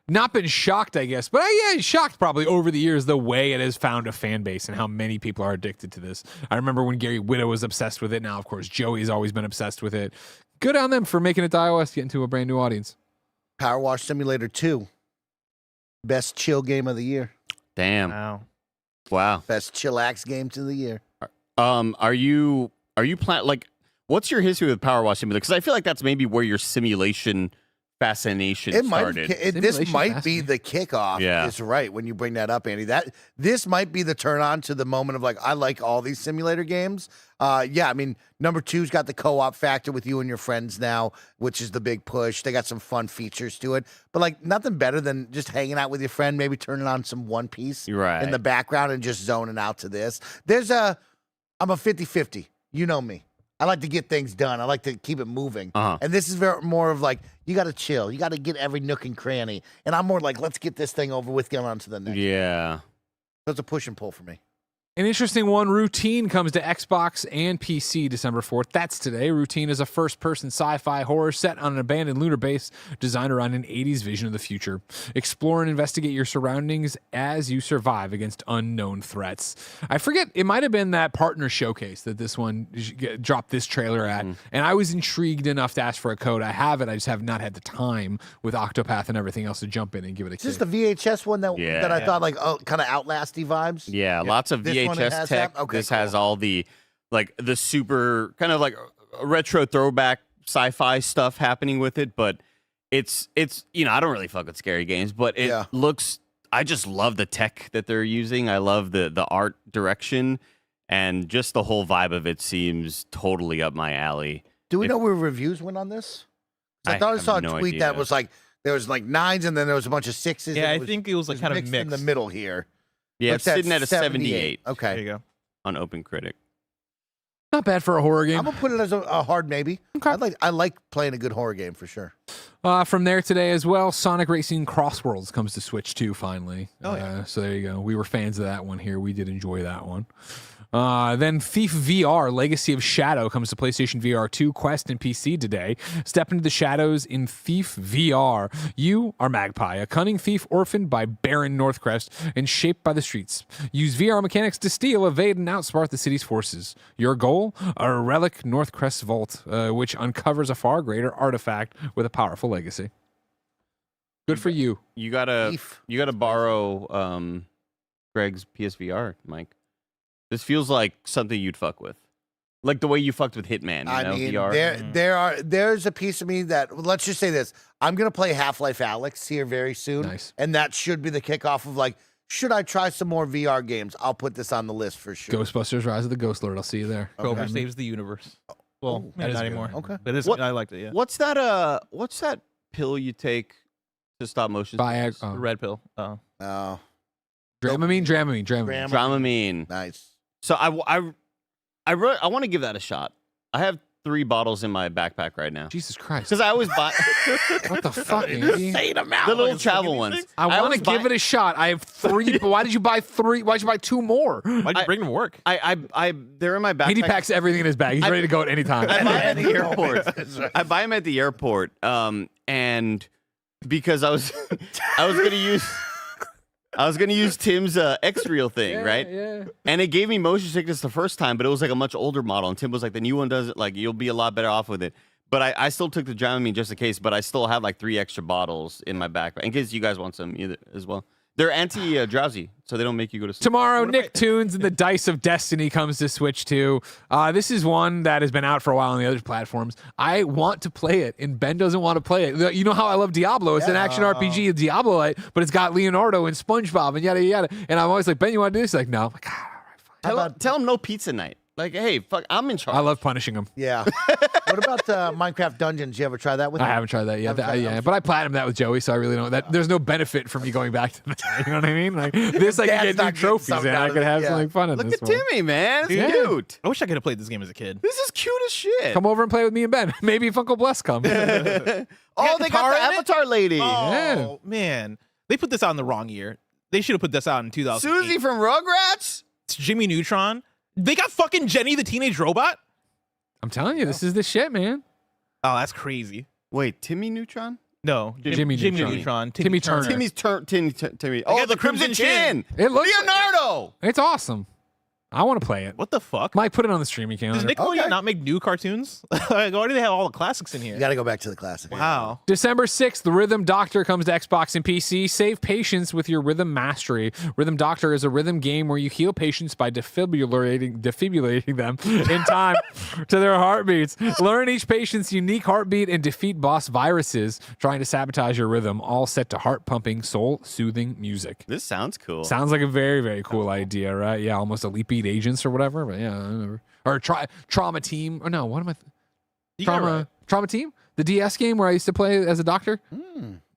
not been shocked, I guess, but shocked probably over the years the way it has found a fan base and how many people are addicted to this. I remember when Gary Whitta was obsessed with it. Now, of course, Joey's always been obsessed with it. Good on them for making it to iOS, getting to a brand new audience. Powerwash Simulator 2. Best chill game of the year. Damn. Wow. Best chillax games of the year. Are you like, what's your history with Powerwash Simulator? Because I feel like that's maybe where your simulation fascination started. This might be the kickoff. Yeah. It's right when you bring that up, Andy. This might be the turn on to the moment of like, I like all these simulator games. I mean, number 2's got the co-op factor with you and your friends now, which is the big push. They got some fun features to it, but like nothing better than just hanging out with your friend, maybe turning on some One Piece in the background and just zoning out to this. I'm a 50-50. You know me. I like to get things done. I like to keep it moving. And this is more of like, you got to chill. You got to get every nook and cranny. And I'm more like, let's get this thing over with, get on to the next. Yeah. So it's a push and pull for me. An interesting one, Routine comes to Xbox and PC December 4th. That's today. Routine is a first-person sci-fi horror set on an abandoned lunar base designed around an 80s vision of the future. Explore and investigate your surroundings as you survive against unknown threats. I forget, it might have been that partner showcase that this one dropped this trailer at, and I was intrigued enough to ask for a code. I have it, I just have not had the time with Octopath and everything else to jump in and give it a kick. Is this the VHS one that I thought like kind of Outlasty vibes? Yeah, lots of VHS tech. Okay, this has all the the super kind of like retro throwback sci-fi stuff happening with it, but it's I don't really fuck with scary games, but it looks. I just love the tech that they're using. I love the art direction, and just the whole vibe of it seems totally up my alley. Do we know where reviews went on this? I thought I saw a tweet that was like there was like 9s and then there was a bunch of 6s. Yeah, I think it was like kind of mixed in the middle here. Yeah, it's sitting at a 78. Okay. There you go. On OpenCritic. Not bad for a horror game. I'm gonna put it as a hard maybe. Okay. I like playing a good horror game for sure. From there today as well, Sonic Racing Crossworlds comes to Switch 2 finally. Oh, yeah. So there you go. We were fans of that one here. We did enjoy that one. Then Thief VR Legacy of Shadow comes to PlayStation VR 2, Quest, and PC today. Step into the shadows in Thief VR. You are Magpie, a cunning thief orphaned by Baron Northcrest and shaped by the streets. Use VR mechanics to steal, evade, and outsmart the city's forces. Your goal? A relic Northcrest vault, which uncovers a far greater artifact with a powerful legacy. Good for you. You gotta borrow Greg's PSVR, Mike. This feels like something you'd fuck with, like the way you fucked with Hitman. VR. There's a piece of me that, let's just say this: I'm gonna play Half-Life Alyx here very soon, and that should be the kickoff of like, should I try some more VR games? I'll put this on the list for sure. Ghostbusters: Rise of the Ghost Lord. I'll see you there. Cobra saves the universe. Well, not anymore. Okay, but I liked it. Yeah. What's that pill you take to stop motion? The red pill. Oh. Dramamine. Nice. So I want to give that a shot. I have 3 bottles in my backpack right now. Jesus Christ. Because I always buy what the fuck, Andy? the little travel ones. I want to give it a shot. I have 3. But why did you buy 3? Why'd you buy 2 more? Why'd you bring them to work? They're in my backpack. Andy packs everything in his bag. He's ready to go at any time. I buy them at the airport. I buy them at the airport. And because I was gonna use Tim's X-Reel thing, right? Yeah. And it gave me motion sickness the first time, but it was like a much older model. And Tim was like, the new one does it, like you'll be a lot better off with it. But I still took the Dramamine just in case, but I still have like 3 extra bottles in my backpack in case you guys want some either as well. They're anti-drowsy, so they don't make you go to sleep. Tomorrow, Nicktoons and the Dice of Destiny comes to Switch 2. This is one that has been out for a while on the other platforms. I want to play it, and Ben doesn't want to play it. You know how I love Diablo. It's an action RPG, Diablo-like, but it's got Leonardo and SpongeBob and yada, yada. And I'm always like, Ben, you want to do this? He's like, no. I'm like, all right, fine. Tell him no pizza night. Like, hey, fuck, I'm in charge. I love punishing him. Yeah. What about Minecraft Dungeons? You ever try that with him? I haven't tried that yet. But I platinumed that with Joey, so I really don't. There's no benefit for me going back to that. You know what I mean? Like this, I can get new trophies, and I could have something fun in Look this at one. Timmy, man. It's cute. I wish I could have played this game as a kid. This is cute as shit. Come over and play with me and Ben. Maybe if Uncle Bless comes. They got the Avatar lady. Oh man, they put this out in the wrong year. They should have put this out in 2008. Susie from Rugrats. It's Jimmy Neutron. They got fucking Jenny the Teenage Robot. I'm telling you, this is the shit, man. Oh, that's crazy. Wait, Timmy Neutron? No, Jimmy Neutron. Timmy Turner. Timmy. Oh, the Crimson Chin. It looks Leonardo. It's awesome. I want to play it. What the fuck? Mike, put it on the streaming calendar. Does Nickelodeon not make new cartoons? Like, why do they have all the classics in here? You got to go back to the classics. Wow. December 6th, the Rhythm Doctor comes to Xbox and PC. Save patients with your Rhythm Mastery. Rhythm Doctor is a rhythm game where you heal patients by defibrillating them in time to their heartbeats. Learn each patient's unique heartbeat and defeat boss viruses trying to sabotage your rhythm, all set to heart-pumping, soul-soothing music. This sounds cool. Sounds like a very, very cool idea, right? Yeah, almost Elite Beat Agents or whatever. But yeah, I remember. Or Trauma Team. Or no, what am I? Trauma Team? The DS game where I used to play as a doctor?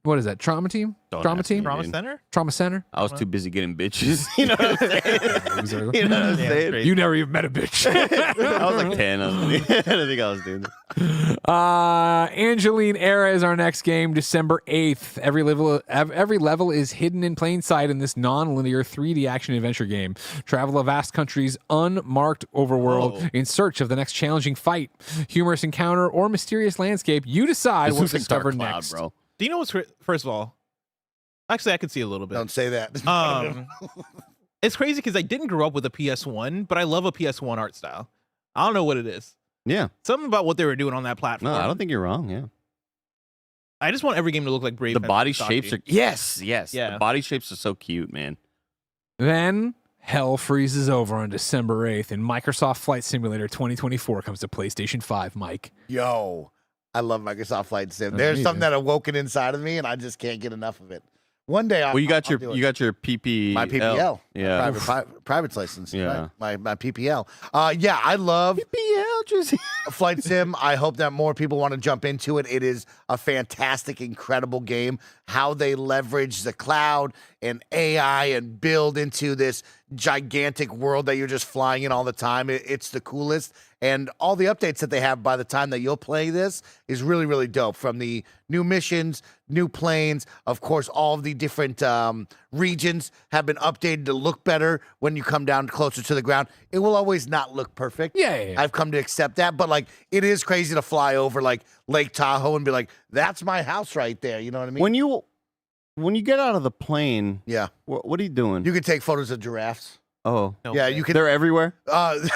What is that? Trauma team? Trauma team? Trauma Center? Trauma center? I was too busy getting bitches. You know what I'm saying? You know what I'm saying? You never even met a bitch. I was like 10. I don't think I was doing it. Angeline Era is our next game, December 8th. Every level is hidden in plain sight in this non-linear 3D action adventure game. Travel a vast country's unmarked overworld in search of the next challenging fight, humorous encounter, or mysterious landscape. You decide what to discover next. Bro. Do you know what's first of all? Actually, I could see a little bit. Don't say that. It's crazy because I didn't grow up with a PS1, but I love a PS1 art style. I don't know what it is. Yeah. Something about what they were doing on that platform. No, I don't think you're wrong. Yeah. I just want every game to look like Brave. The body shapes are yes. Yeah. The body shapes are so cute, man. Then hell freezes over on December 8th, and Microsoft Flight Simulator 2024 comes to PlayStation 5, Mike. Yo, I love Microsoft Flight Sim. That's There's amazing. something that awoken inside of me, and I just can't get enough of it. One day, Well, you got your PPL. My PPL, Yeah. private license. Yeah. my PPL. Yeah, I love Flight Sim. I hope that more people want to jump into it. It is a fantastic, incredible game. How they leverage the cloud and AI and build into this gigantic world that you're just flying in all the time. It's the coolest. And all the updates that they have by the time that you'll play this is really, really dope. From the new missions, new planes, of course, all of the different regions have been updated to look better when you come down closer to the ground. It will always not look perfect. Yeah. I've come to accept that. But, like, it is crazy to fly over, like, Lake Tahoe and be like, that's my house right there. You know what I mean? When you get out of the plane, Yeah. what are you doing? You can take photos of giraffes. Oh. Yeah, you can. They're everywhere? in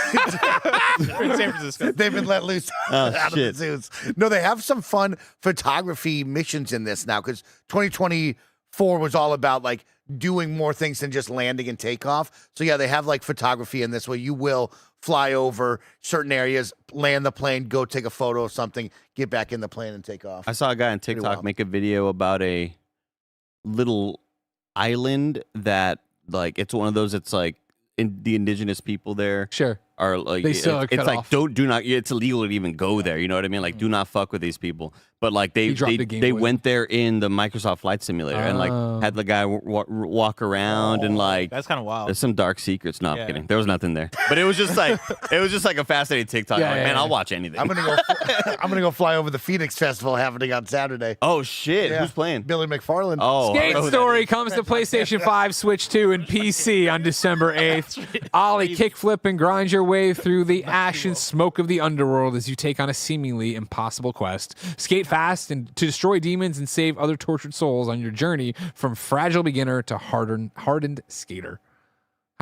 San Francisco. They've been let loose out of the shit. zoos. No, they have some fun photography missions in this now, because 2024 was all about like doing more things than just landing and takeoff. So yeah, they have like photography in this where you will fly over certain areas, land the plane, go take a photo of something, get back in the plane and take off. I saw a guy on TikTok wild. make a video about a little island that, like, it's one of those, it's like the indigenous people there Sure. are like, They still are it's cut like, off. do not, it's illegal to even go there. You know what I mean? Like, do not fuck with these people. But like they dropped the game they with went there in the Microsoft Flight Simulator and like had the guy walk around and like, That's kind of wild. there's some dark secrets. No, I'm Yeah. kidding. There was nothing there. But it was just like a fascinating TikTok. Yeah, Like, yeah, man, yeah. I'll watch anything. I'm gonna go fly over the Phoenix Festival happening on Saturday. Oh shit! Yeah. Who's playing? Billy McFarland. Oh, I Skate know who that Story is. comes to PlayStation 5, Switch 2, and PC on December 8th. Ollie, kickflip, and grind your way through the ash and smoke of the underworld as you take on a seemingly impossible quest. Skate fast and to destroy demons and save other tortured souls on your journey from fragile beginner to hardened skater.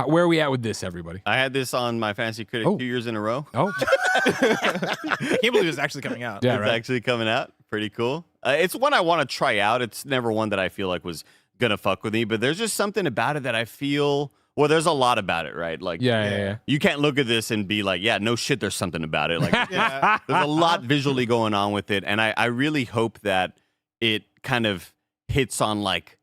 Where are we at with this, everybody? I had this on my Fantasy Critic 2 years in a row. Oh, I can't believe it's actually coming out. yeah, It's right. actually coming out. Pretty cool. It's one I want to try out. It's never one that I feel like was gonna fuck with me, but there's just something about it that I feel. Well, there's a lot about it, right? Like, Yeah. you can't look at this and be like, yeah, no shit, there's something about it. Like, Yeah. there's a lot visually going on with it, and I really hope that it kind of hits on like,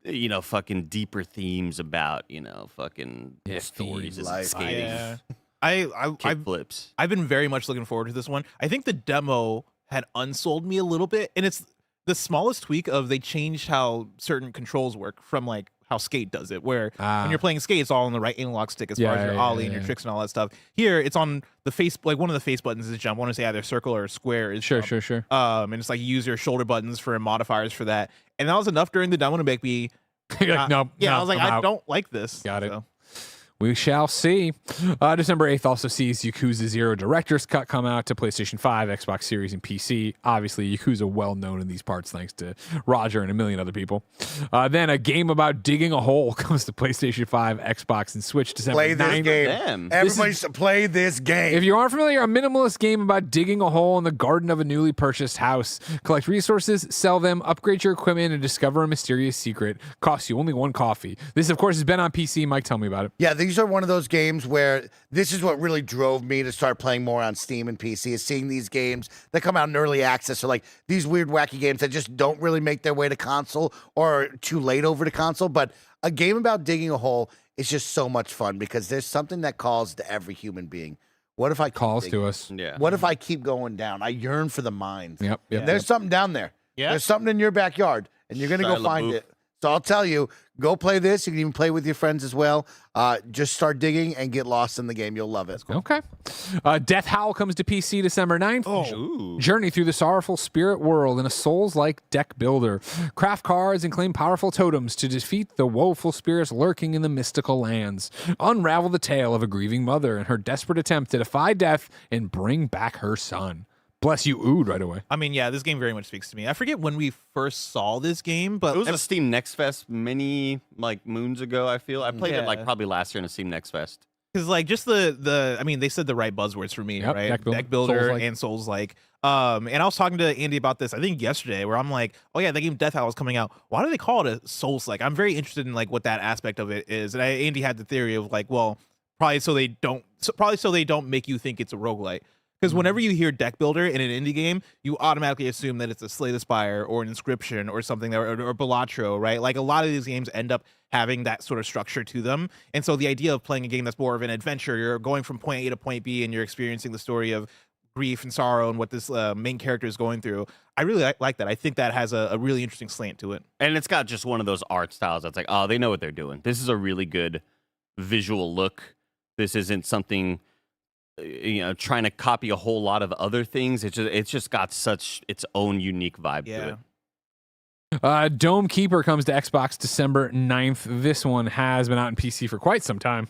you know, fucking deeper themes about, you know, fucking stories and life. skating, Yeah. I've kick flips. I've been very much looking forward to this one. I think the demo had unsold me a little bit, and it's the smallest tweak of they changed how certain controls work from like how Skate does it, where when you're playing Skate, it's all on the right analog stick as far as your ollie and your tricks and all that stuff. Here, it's on the face, like one of the face buttons is jump. I want to say either circle or square is Sure. jump. And it's like you use your shoulder buttons for modifiers for that. And that was enough during the demo to make me You're like, nope. yeah, no, I was like, I'm I out. don't like this. Got it. So. We shall see. December 8th also sees Yakuza 0 Director's Cut come out to PlayStation 5, Xbox Series, and PC. Obviously, Yakuza well known in these parts thanks to Roger and a million other people. Then a game about digging a hole comes to PlayStation 5, Xbox, and Switch December Play this 9th. game. Damn. Everybody should play this game. If you aren't familiar, a minimalist game about digging a hole in the garden of a newly purchased house. Collect resources, sell them, upgrade your equipment, and discover a mysterious secret. Costs you only one coffee. This, of course, has been on PC. Mike, tell me about it. Yeah, these are one of those games where this is what really drove me to start playing more on Steam and PC, is seeing these games that come out in early access, or like these weird, wacky games that just don't really make their way to console or too late over to console. But a game about digging a hole is just so much fun because there's something that calls to every human being. What if I keep Calls digging? to us. Yeah. What if I keep going down? I yearn for the mines. Yep. There's something down there. Yeah. There's something in your backyard, and you're gonna go Shia find LaBeouf. it. So I'll tell you, go play this. You can even play with your friends as well. Just start digging and get lost in the game. You'll love it. Okay. Death Howl comes to PC December 9th. Ooh. Journey through the sorrowful spirit world in a Souls-like deck builder. Craft cards and claim powerful totems to defeat the woeful spirits lurking in the mystical lands. Unravel the tale of a grieving mother and her desperate attempt to defy death and bring back her son. Bless you, Ood, right away. I mean, yeah, this game very much speaks to me. I forget when we first saw this game, but It was a Steam Next Fest many moons ago. I feel I played it Yeah. probably last year in a Steam Next Fest. because like just the I mean, they said the right buzzwords for me, Yep, right? deck builder, Souls-like. And Souls-like. And I was talking to Andy about this, I think yesterday, where I'm like, oh yeah, the game Death Howl is coming out. Why do they call it a Souls-like? I'm very interested in like what that aspect of it is. And Andy had the theory of like, well, probably so they don't make you think it's a roguelite. Because whenever you hear deck builder in an indie game, you automatically assume that it's a Slay the Spire or an Inscription or something, or Balatro, right? Like a lot of these games end up having that sort of structure to them. And so the idea of playing a game that's more of an adventure, you're going from point A to point B and you're experiencing the story of grief and sorrow and what this main character is going through. I really like that. I think that has a really interesting slant to it. And it's got just one of those art styles that's like, oh, they know what they're doing. This is a really good visual look. This isn't something, trying to copy a whole lot of other things. It's just got such its own unique vibe to it. Dome Keeper comes to Xbox December 9th. This one has been out in PC for quite some time.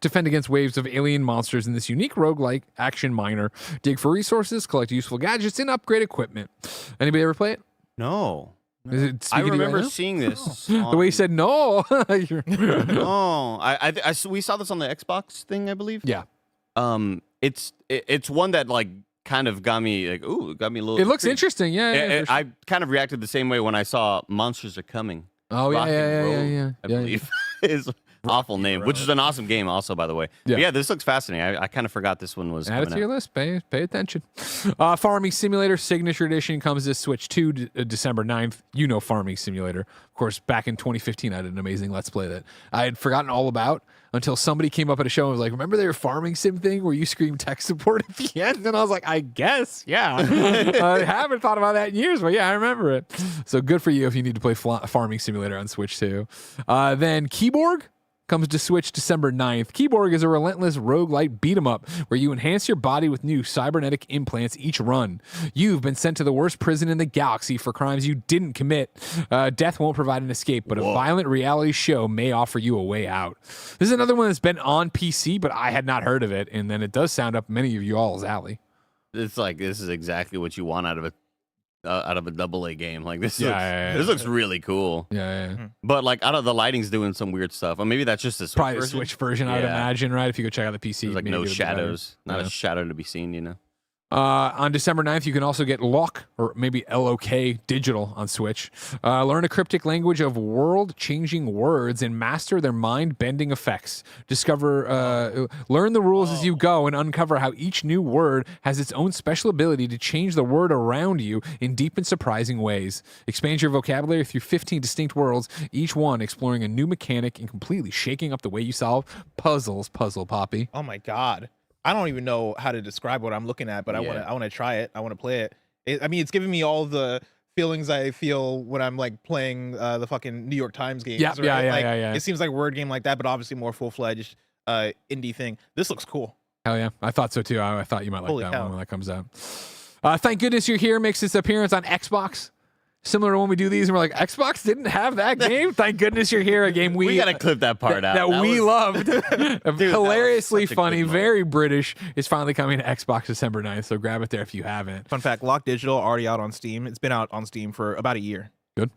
Defend against waves of alien monsters in this unique roguelike action miner. Dig for resources, collect useful gadgets, and upgrade equipment. Anybody ever play it? No. Is it I speaking to you right remember now? seeing this. The way you said no. No. We saw this on the Xbox thing, I believe. Yeah. It's one that like kind of got me like, ooh, got me a little. It looks intrigued. interesting. Yeah. I kind of reacted the same way when I saw Monsters Are Coming. Oh, Rock and Roll, yeah. I believe is awful name, which is an awesome game, also, by the way. Yeah. Yeah, this looks fascinating. I kind of forgot this one was. Add it to your list. Pay attention. Farming Simulator Signature Edition comes to Switch 2 December 9th. You know Farming Simulator. Of course, back in 2015, I did an amazing Let's Play that I had forgotten all about until somebody came up at a show and was like, remember their farming sim thing where you scream tech support at the end? And I was like, I guess, yeah. I haven't thought about that in years, but yeah, I remember it. So good for you if you need to play Farming Simulator on Switch 2. Then Kiborg comes to Switch December 9th. Kiborg is a relentless roguelite beat-em-up where you enhance your body with new cybernetic implants each run. You've been sent to the worst prison in the galaxy for crimes you didn't commit. Death won't provide an escape, but a violent reality show may offer you a way out. This is another one that's been on PC, but I had not heard of it, and then it does sound up many of you all's alley. It's like this is exactly what you want out of a AA game. Like this. Yeah, This looks really cool. Yeah. But like, out of the lighting's doing some weird stuff. Or maybe that's just a Switch Probably a version. Switch version, I would Yeah. imagine, right? If you go check out the PC. There's like maybe no it'll be better. shadows, not Yeah. a shadow to be seen. On December 9th, you can also get LOK, or maybe LOK Digital on Switch. Learn a cryptic language of world-changing words and master their mind-bending effects. Learn the rules as you go and uncover how each new word has its own special ability to change the word around you in deep and surprising ways. Expand your vocabulary through 15 distinct worlds, each one exploring a new mechanic and completely shaking up the way you solve puzzles. Puzzle Poppy. Oh my god. I don't even know how to describe what I'm looking at, but I want to try it. I want to play it. I mean, it's giving me all the feelings I feel when I'm like playing the fucking New York Times games. Yeah, right? yeah. It seems like a word game like that, but obviously more full-fledged indie thing. This looks cool. Hell yeah. I thought so too. I thought you might like Holy that cow. one when that comes out. Thank goodness you're here makes its appearance on Xbox. Similar to when we do these and we're like, Xbox didn't have that game. Thank goodness you're here. A game we gotta clip that part out. That we loved. Hilariously such a funny, good moment. very British. Is finally coming to Xbox December 9th. So grab it there if you haven't. Fun fact, LOK Digital already out on Steam. It's been out on Steam for about a year. Good.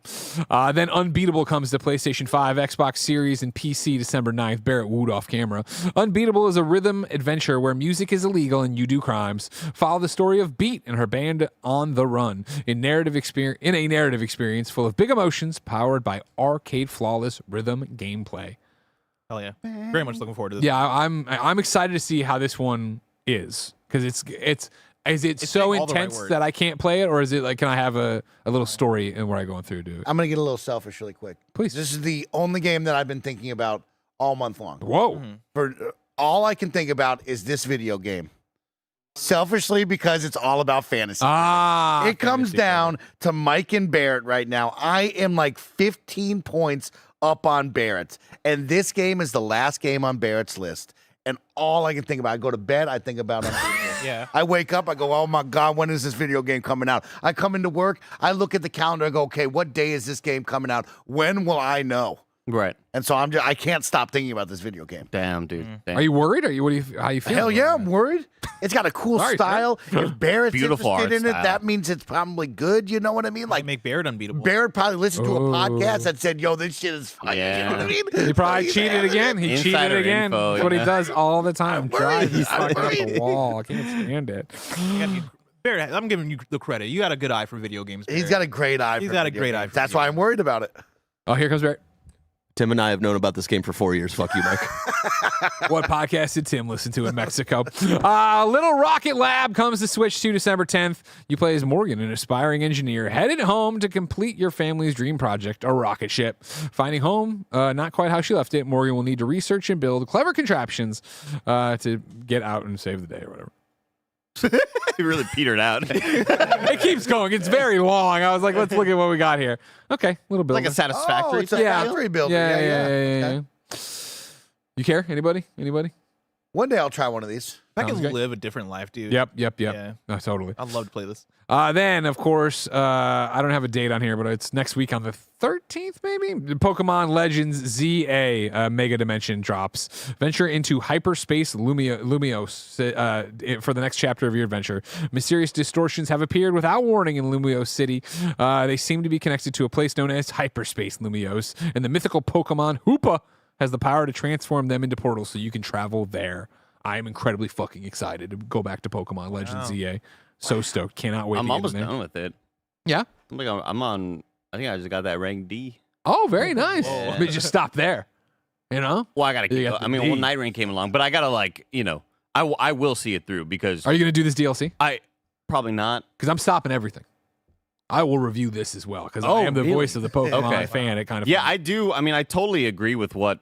Then Unbeatable comes to PlayStation 5, Xbox Series, and PC December 9th. Barrett wooed off camera. Unbeatable is a rhythm adventure where music is illegal and you do crimes. Follow the story of Beat and her band on the run in a narrative experience full of big emotions powered by arcade flawless rhythm gameplay. Hell yeah. Very much looking forward to this. Yeah, I'm excited to see how this one is because is it so saying all the right intense words. that I can't play it, or is it like, can I have a little story and where I going through to it? I'm gonna get a little selfish really quick. Please. This is the only game that I've been thinking about all month long. Whoa. For all I can think about is this video game. Selfishly, because it's all about fantasy. It comes down to Mike and Barrett right now. I am like 15 points up on Barrett, and this game is the last game on Barrett's list. And all I can think about, I go to bed, I think about it. Yeah. I wake up, I go, oh my God, when is this video game coming out? I come into work, I look at the calendar, I go, okay, what day is this game coming out? When will I know? Right. And so I can't stop thinking about this video game. Damn, dude. Damn. Are you worried? How you feel? Hell yeah, I'm worried. It's got a cool Sorry, style. If Barrett's Beautiful interested in art it, style. that means it's probably good. You know what I mean? Like make Barrett unbeatable. Barrett probably listened to a podcast that said, yo, this shit is fine. Yeah. You know what I mean? He probably cheated again. He cheated Insider again. info, That's what he yeah. does all the time. Drive these I'm fucking up worried. the wall. I can't stand it. Barrett, I'm giving you the credit. You got a good eye for video games. He's Barrett. got a great eye. He's for got a video great games. eye for That's video why I'm worried about it. Oh, here comes Barrett. Tim and I have known about this game for 4 years. Fuck you, Mike. What podcast did Tim listen to in Mexico? Little Rocket Lab comes to Switch 2 December 10th. You play as Morgan, an aspiring engineer, headed home to complete your family's dream project, a rocket ship. Finding home, not quite how she left it, Morgan will need to research and build clever contraptions to get out and save the day or whatever. He really petered out. It keeps going. It's very long. I was like, let's look at what we got here. Okay, little build. Like a satisfactory. it's a Yeah. factory builder. Yeah. You care? Anybody? One day I'll try one of these. I can Sounds great. live a different life, dude. Yep. Yeah. No, totally. I'd love to play this. Then, of course, I don't have a date on here, but it's next week on the 13th, maybe? Pokemon Legends ZA Mega Dimension drops. Venture into hyperspace Lumiose for the next chapter of your adventure. Mysterious distortions have appeared without warning in Lumiose City. They seem to be connected to a place known as hyperspace Lumiose, and the mythical Pokemon Hoopa has the power to transform them into portals so you can travel there. I am incredibly fucking excited to go back to Pokemon Legends ZA. So stoked. Cannot wait. I'm almost done with it. Yeah. I'm on. I think I just got that rank D. Oh, very nice. Whoa. I mean, just stop there. You know? Well, I gotta You keep. got the I mean, D. well, Night Rain came along, but I gotta I will see it through because Are you going to do this DLC? I probably not. Because I'm stopping everything. I will review this as well because I Oh, am the really? voice of the Pokemon Okay. fan. It kind of Yeah, I do. I mean, I totally agree with what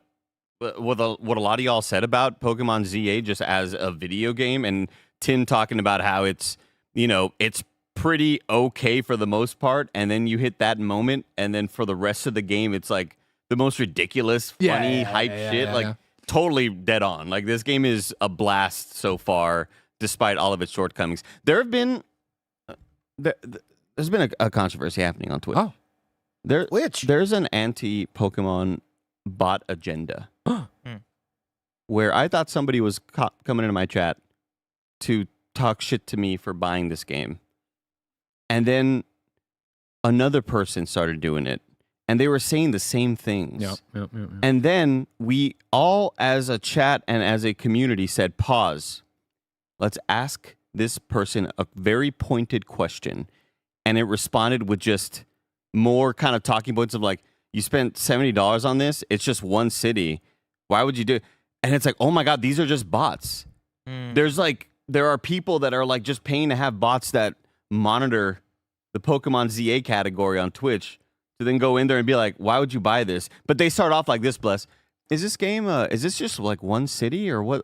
a lot of y'all said about Pokemon ZA just as a video game, and Tim talking about how it's it's pretty okay for the most part, and then you hit that moment, and then for the rest of the game, it's like the most ridiculous, funny, hype shit. Totally dead on. Like this game is a blast so far, despite all of its shortcomings. There have been there's been a controversy happening on Twitch. Oh. There's an anti-Pokemon bot agenda where I thought somebody was coming into my chat to talk shit to me for buying this game. And then another person started doing it, and they were saying the same things. Yep. And then we all, as a chat and as a community, said, pause. Let's ask this person a very pointed question. And it responded with just more kind of talking points of like, you spent $70 on this. It's just one city. Why would you do it? And it's like, oh my God, these are just bots. There are people that are like just paying to have bots that monitor the Pokemon ZA category on Twitch to then go in there and be like, why would you buy this? But they start off like this, Bless. Is this game, is this just like one city or what?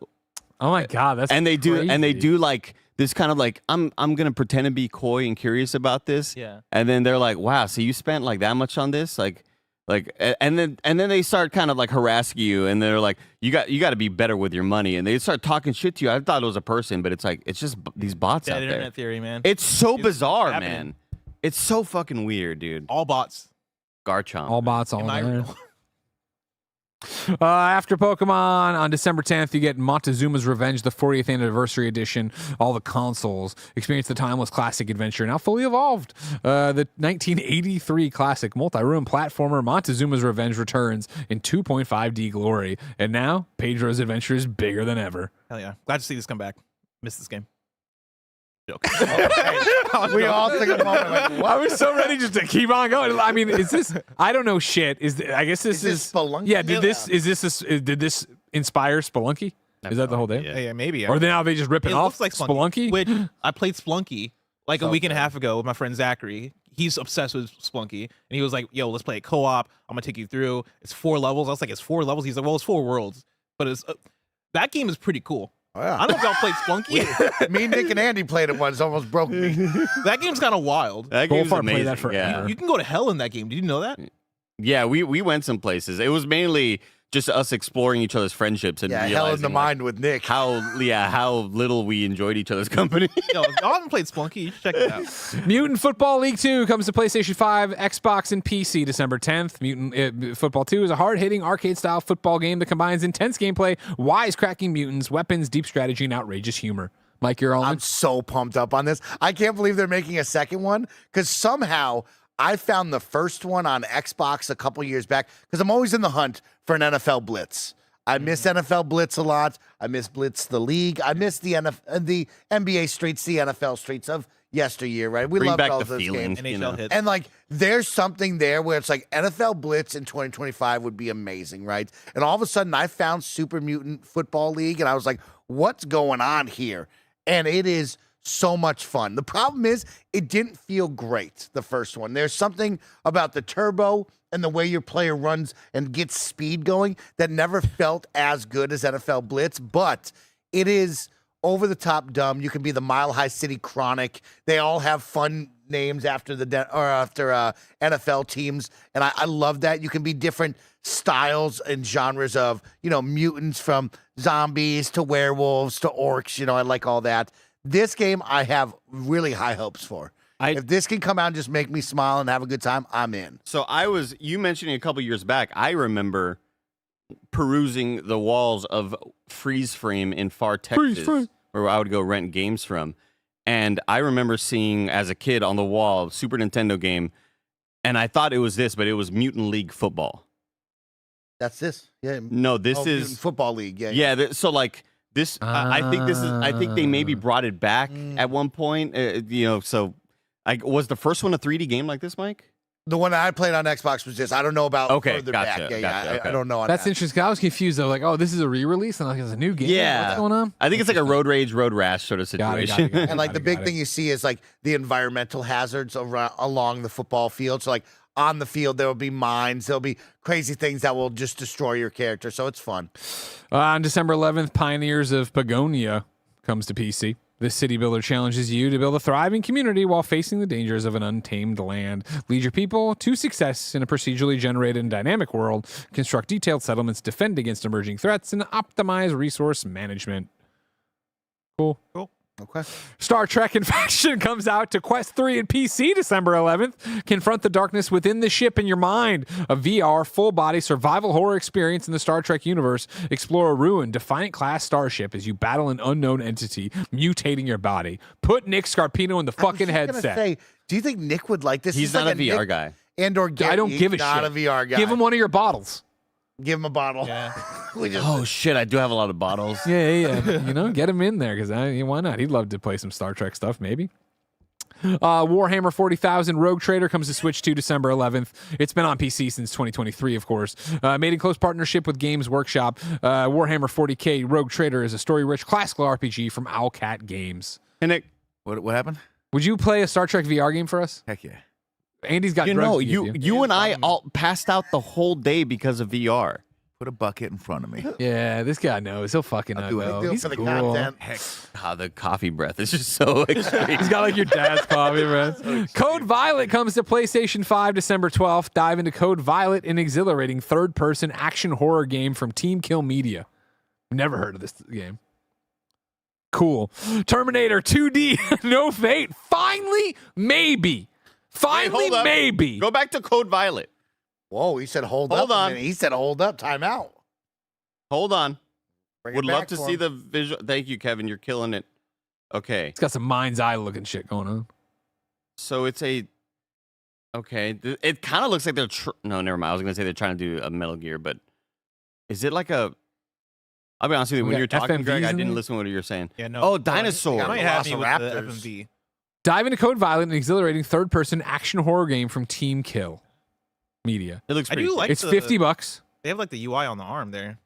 Oh my God, that's And they crazy. do like this kind of like, I'm going to pretend to be coy and curious about this. Yeah. And then they're like, wow, so you spent like that much on this? And then they start kind of like harassing you, and they're like, you got to be better with your money, and they start talking shit to you. I thought it was a person, but it's like it's just these bots That out internet there. theory, man. It's so bizarre, happening. man. It's so fucking weird, dude. All bots. Garchomp. all bots, all Am I there. real? After Pokemon on December 10th, you get Montezuma's Revenge, the 40th Anniversary Edition. All the consoles experience the timeless classic adventure, now fully evolved. The 1983 classic multi-room platformer Montezuma's Revenge returns in 2.5D glory, and now Pedro's adventure is bigger than ever. Hell yeah. Glad to see this come back. Missed this game. Joke. We all took a moment like, what? I was so ready just to keep on going. I mean, is this? I don't know shit. I guess this Is this Spelunky? Yeah. Did this inspire Spelunky? Is that the whole day? Yeah, maybe. Or now they just ripping It off looks like Spelunky? Which I played Splunky like a week and a half ago with my friend Zachary. He's obsessed with Splunky, and he was like, "Yo, let's play it co-op. I'm gonna take you through. It's 4 levels." I was like, "It's 4 levels." He's like, "Well, it's 4 worlds, but it's that game is pretty cool." Oh, yeah. I don't know if y'all played Splunky. Me, Nick, and Andy played it once. Almost broke me. That game's kind of wild. That game's Goldfarb amazing. played that forever. Yeah. You can go to hell in that game. Did you know that? Yeah, we went some places. It was mainly just us exploring each other's friendships and Yeah, realizing hell in the mind with Nick. how little we enjoyed each other's company. Yo, if y'all haven't played Splunky, you should check it out. Mutant Football League 2 comes to PlayStation 5, Xbox, and PC December 10th. Mutant Football 2 is a hard-hitting arcade-style football game that combines intense gameplay, wisecracking mutants, weapons, deep strategy, and outrageous humor. Mike, you're all in? I'm so pumped up on this. I can't believe they're making a second one because somehow I found the first one on Xbox a couple years back because I'm always in the hunt for an NFL Blitz. I miss NFL Blitz a lot. I miss Blitz the League. I miss the NBA streets, the NFL streets of yesteryear, right? We Bring loved back all the of those feeling. games. NHL hits. And like, there's something there where it's like NFL Blitz in 2025 would be amazing, right? And all of a sudden, I found Super Mutant Football League, and I was like, what's going on here? And it is so much fun. The problem is, it didn't feel great, the first one. There's something about the turbo and the way your player runs and gets speed going that never felt as good as NFL Blitz, but it is over the top dumb. You can be the Mile High City Chronic. They all have fun names after NFL teams, and I love that. You can be different styles and genres of, mutants, from zombies to werewolves to orcs. I like all that. This game I have really high hopes for. If this can come out and just make me smile and have a good time, I'm in. So you mentioning a couple years back, I remember perusing the walls of Freeze Frame in Far Texas, where I would go rent games from. And I remember seeing, as a kid, on the wall, Super Nintendo game, and I thought it was this, but it was Mutant League Football. That's this. Yeah. No, this is Mutant Football League. Yeah. Yeah, so like this, I think they maybe brought it back at one point. So was the first one a 3D game like this, Mike? The one that I played on Xbox was this. I don't know about further back. Gotcha, I don't know on That's that. interesting. I was confused though, like, oh, this is a re-release, and like it's a new game. Yeah. What's going on? I think it's like a Road Rage, Road Rash sort of situation. Got it. And like the big thing you see is like the environmental hazards along the football field. So like on the field, there will be mines. There'll be crazy things that will just destroy your character. So it's fun. On December 11th, Pioneers of Pagonia comes to PC. This city builder challenges you to build a thriving community while facing the dangers of an untamed land. Lead your people to success in a procedurally generated and dynamic world. Construct detailed settlements, defend against emerging threats, and optimize resource management. Cool. Okay. Star Trek Infection comes out to Quest 3 and PC December 11th. Confront the darkness within the ship in your mind. A VR, full-body survival horror experience in the Star Trek universe. Explore a ruined, Defiant-class starship as you battle an unknown entity mutating your body. Put Nick Scarpino in the fucking headset. Say, do you think Nick would like this? He's This is not like a VR Nick guy. And/or I don't give a not shit. a VR guy. Give him one of your bottles. Give him a bottle. Yeah. Oh shit! I do have a lot of bottles. Yeah. Get him in there because why not? He'd love to play some Star Trek stuff, maybe. Warhammer 40,000 Rogue Trader comes to Switch 2 December 11th. It's been on PC since 2023, of course. Made in close partnership with Games Workshop. Warhammer 40K Rogue Trader is a story-rich classical RPG from Owlcat Games. And Nick, What happened? Would you play a Star Trek VR game for us? Heck yeah. Andy's got drugs to give you and I all passed out the whole day because of VR. Put a bucket in front of me. Yeah, this guy knows. He'll fucking know. do it. though. Do it He's for the cool. content. Heck. The coffee breath is just so extreme. He's got like your dad's coffee, man. Code Violet comes to PlayStation 5 December 12th. Dive into Code Violet, an exhilarating third-person action horror game from Team Kill Media. Never heard of this game. Cool. Terminator 2D, No Fate. Finally, maybe. Finally, hold up. maybe. Go back to Code Violet. Whoa, he said hold Hold up. on. A minute. He said hold up. Time out. Hold on. Bring it Would love back to for see him. the visual. Thank you, Kevin. You're killing it. Okay. It's got some mind's eye looking shit going on. So it's a. Okay. It kind of looks like they're. No, never mind. I was going to say they're trying to do a Metal Gear, but is it like a. I'll be honest with you. We When got you were talking, FMVs Greg, I in didn't there? listen to what you were saying. Yeah, no. Oh, dinosaur. You might have me with the Velociraptors. FMV. Dive into Code Violet, an exhilarating third-person action horror game from Team Kill Media. It looks I pretty do sick. like It's the- $50. They have like the UI on the arm there.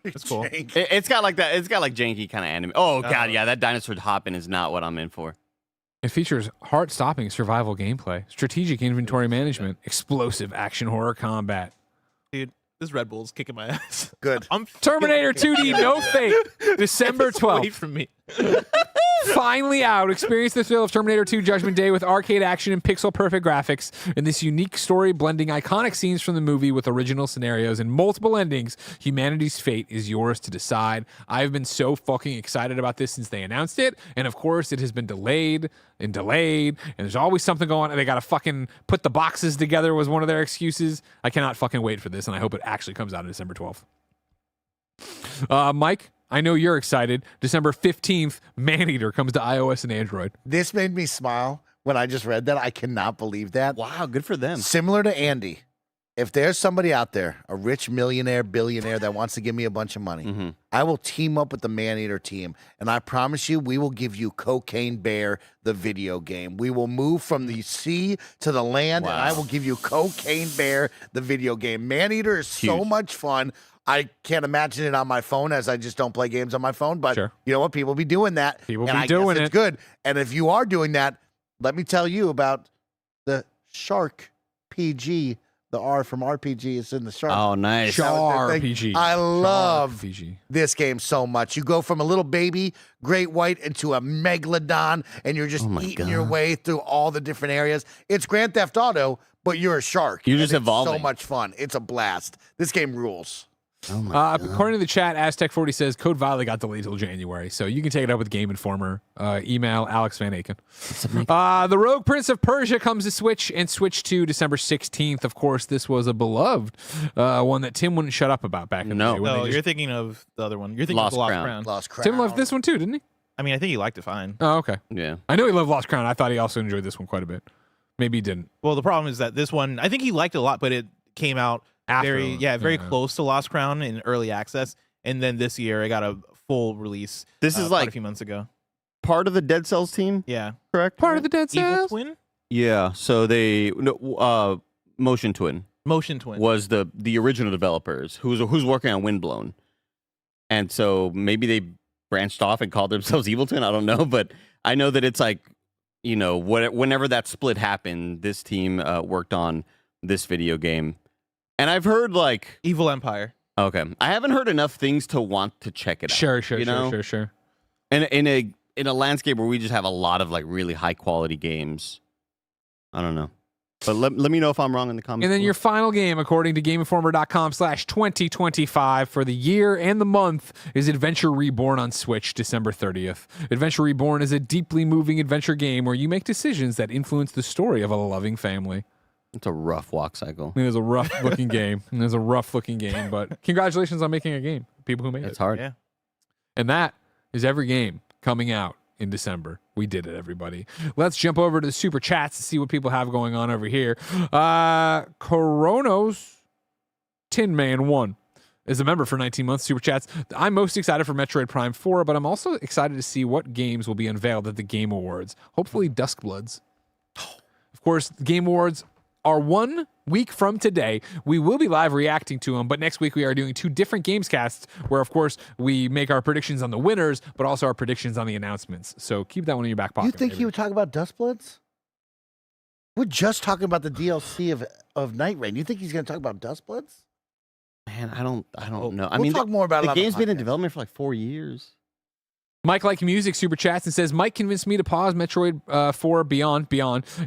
That's cool. Jank. It's got like that. It's got like janky kind of anime. Oh god, Oh. yeah, that dinosaur hopping is not what I'm in for. It features heart-stopping survival gameplay, strategic inventory management, explosive action horror combat. This Red Bull's kicking my ass. Good. I'm Terminator 2D No Fate, December It's away 12th. from me. Finally out. Experience the thrill of Terminator 2 Judgment Day with arcade action and pixel perfect graphics in this unique story blending iconic scenes from the movie with original scenarios and multiple endings. Humanity's fate is yours to decide. I've been so fucking excited about this since they announced it, and of course it has been delayed, and there's always something going on. They gotta fucking put the boxes together was one of their excuses. I cannot fucking wait for this, and I hope it actually comes out on December 12th. Mike, I know you're excited. December 15th, Maneater comes to iOS and Android. This made me smile when I just read that. I cannot believe that. Wow, good for them. Similar to Andy, if there's somebody out there, a rich millionaire, billionaire that wants to give me a bunch of money, I will team up with the Maneater team. And I promise you, we will give you Cocaine Bear, the video game. We will move from the sea to the land, and I will give you Cocaine Bear, the video game. Maneater is so much fun. I can't imagine it on my phone, as I just don't play games on my phone. But you know what? People be doing that. People and be I doing guess it. it's good. And if you are doing that, let me tell you about the Shark PG. The R from RPG is in the Shark. Oh, nice. RPG. I love RPG. this game so much. You go from a little baby great white into a megalodon, and you're just eating your way through all the different areas. It's Grand Theft Auto, but you're a shark. You're just and it's evolving. so much fun. It's a blast. This game rules. According to the chat, Aztec40 says Code Violet got delayed till January, so you can take it up with Game Informer. Email Alex Van Aken. The Rogue Prince of Persia comes to Switch and Switch 2 December 16th. Of course, this was a beloved one that Tim wouldn't shut up about back in the day. No, you're thinking of the other one. You're thinking Lost of Lost Crown. Crown. Lost Crown. Tim loved this one too, didn't he? I mean, I think he liked it fine. Oh, okay. Yeah. I know he loved Lost Crown. I thought he also enjoyed this one quite a bit. Maybe he didn't. Well, the problem is that this one, I think he liked it a lot, but it came out very close to Lost Crown in early access, and then this year it got a full release. This is quite like a few months ago. part of the Dead Cells team, Yeah, correct? Part of the Dead Evil Cells. Twin, Yeah. So Motion Twin Motion Twin. was the original developers who's working on Windblown, and so maybe they branched off and called themselves Evil Twin. I don't know, but I know that it's like, you know, whenever that split happened, this team worked on this video game. And I've heard like Evil Empire. Okay, I haven't heard enough things to want to check it out. Sure. And in a landscape where we just have a lot of like really high quality games, I don't know. But let me know if I'm wrong in the comments. And then your final game, according to GameInformer.com/2025 for the year and the month, is Adventure Reborn on Switch, December 30th. Adventure Reborn is a deeply moving adventure game where you make decisions that influence the story of a loving family. It's a rough walk cycle. It is a rough-looking game. But congratulations on making a game. People who made it. It's hard. Yeah. And that is every game coming out in December. We did it, everybody. Let's jump over to the super chats to see what people have going on over here. Coronos Tin Man 1 is a member for 19 months. Super chats. I'm most excited for Metroid Prime 4, but I'm also excited to see what games will be unveiled at the Game Awards. Hopefully Duskbloods. Of course, the Game Awards are 1 week from today. We will be live reacting to them, but next week we are doing 2 different Gamescasts where, of course, we make our predictions on the winners, but also our predictions on the announcements. So keep that one in your back pocket. You think he would talk about Dustbloods? We're just talking about the DLC of Night Rain. You think he's going to talk about Dustbloods? Man, I don't know. I We'll mean, talk more about it the on the game's been in podcast. development for like 4 years. Mike Like Music super chats and says, Mike convinced me to pause Metroid 4 Beyond,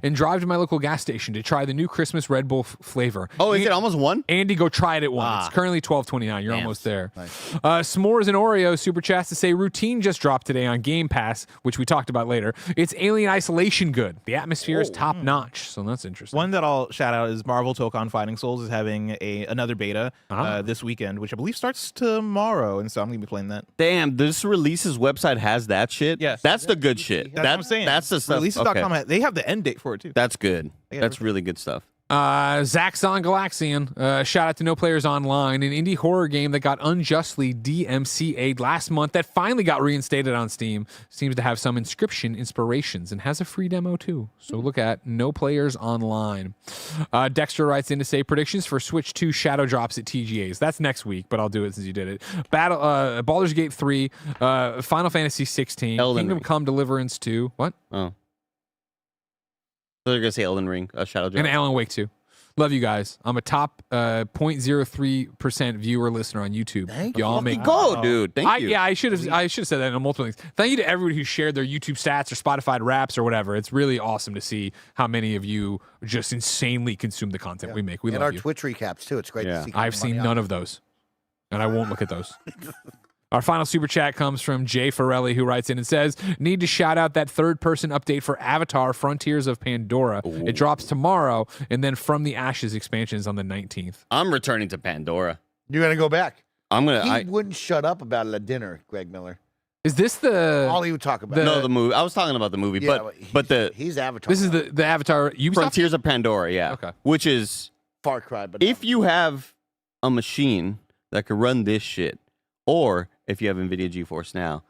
and drive to my local gas station to try the new Christmas Red Bull flavor. Oh, is it almost one? Andy, go try it at once. It's currently $12.29. You're almost there. Nice. S'mores and Oreo super chats to say Routine just dropped today on Game Pass, which we talked about later. It's Alien Isolation good. The atmosphere is top notch, so that's interesting. One that I'll shout out is Marvel Tokon Fighting Souls is having another beta this weekend, which I believe starts tomorrow, and so I'm gonna be playing that. Damn, this releases website has that shit. Yes. That's the good shit. That's what I'm saying. That's the stuff. Releases.com, Okay. they have the end date for it too. That's good. Yeah, That's really good stuff. Zaxxon Galaxian, shout out to No Players Online, an indie horror game that got unjustly DMCA'd last month that finally got reinstated on Steam. Seems to have some Inscription inspirations and has a free demo too. So look at No Players Online. Dexter writes in to say predictions for Switch 2 Shadow drops at TGAs. That's next week, but I'll do it since you did it. Baldur's Gate 3, Final Fantasy 16, Elden Kingdom Ring. Come Deliverance 2. What? Oh. So they're gonna say Elden Ring, Shadow Drop. And Alan Wake 2. Love you guys. I'm a top 0.03% viewer listener on YouTube. Thank Y'all you. make Go, dude. Thank you. Yeah, I should have said that in multiple things. Thank you to everybody who shared their YouTube stats or Spotify raps or whatever. It's really awesome to see how many of you just insanely consume the content we make. We and love our you. Twitch recaps too. It's great to see. I've seen none of those, and I won't look at those. Our final super chat comes from Jay Farelli, who writes in and says, need to shout out that third-person update for Avatar Frontiers of Pandora. Ooh. It drops tomorrow, and then From the Ashes expansion is on the 19th. I'm returning to Pandora. You're gonna go back. I'm gonna. He wouldn't shut up about it at dinner, Greg Miller. Is this the... All he would talk about. No, the movie. I was talking about the movie, Yeah, but he's Avatar. This is the Avatar Ubisoft? Frontiers of Pandora, yeah. Okay. Which is Far Cry, but if you have a machine that could run this shit, or if you have NVIDIA GeForce Now,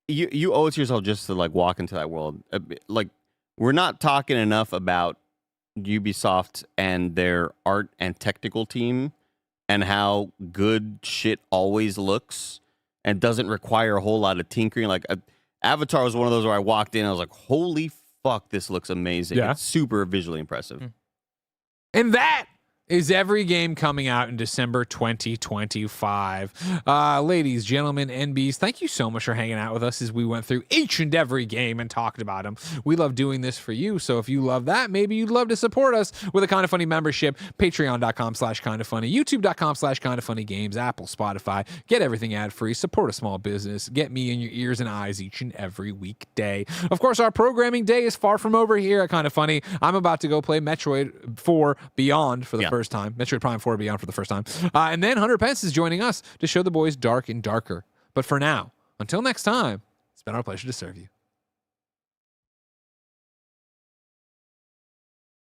you owe it to yourself just to like walk into that world. Like, we're not talking enough about Ubisoft and their art and technical team and how good shit always looks and doesn't require a whole lot of tinkering. Like, Avatar was one of those where I walked in and I was like, holy fuck, this looks amazing. Yeah. It's super visually impressive. And that is every game coming out in December 2025. Ladies, gentlemen, NBs, thank you so much for hanging out with us as we went through each and every game and talked about them. We love doing this for you, so if you love that, maybe you'd love to support us with a Kind of Funny membership. Patreon.com/kindoffunny, YouTube.com/kindoffunnygames, Apple, Spotify. Get everything ad-free. Support a small business. Get me in your ears and eyes each and every weekday. Of course, our programming day is far from over here at Kind of Funny. I'm about to go play Metroid 4 Beyond for the first time. Metroid Prime 4 Beyond for the first time. And then Hunter Pence is joining us to show the boys dark and darker. But for now, until next time, it's been our pleasure to serve you.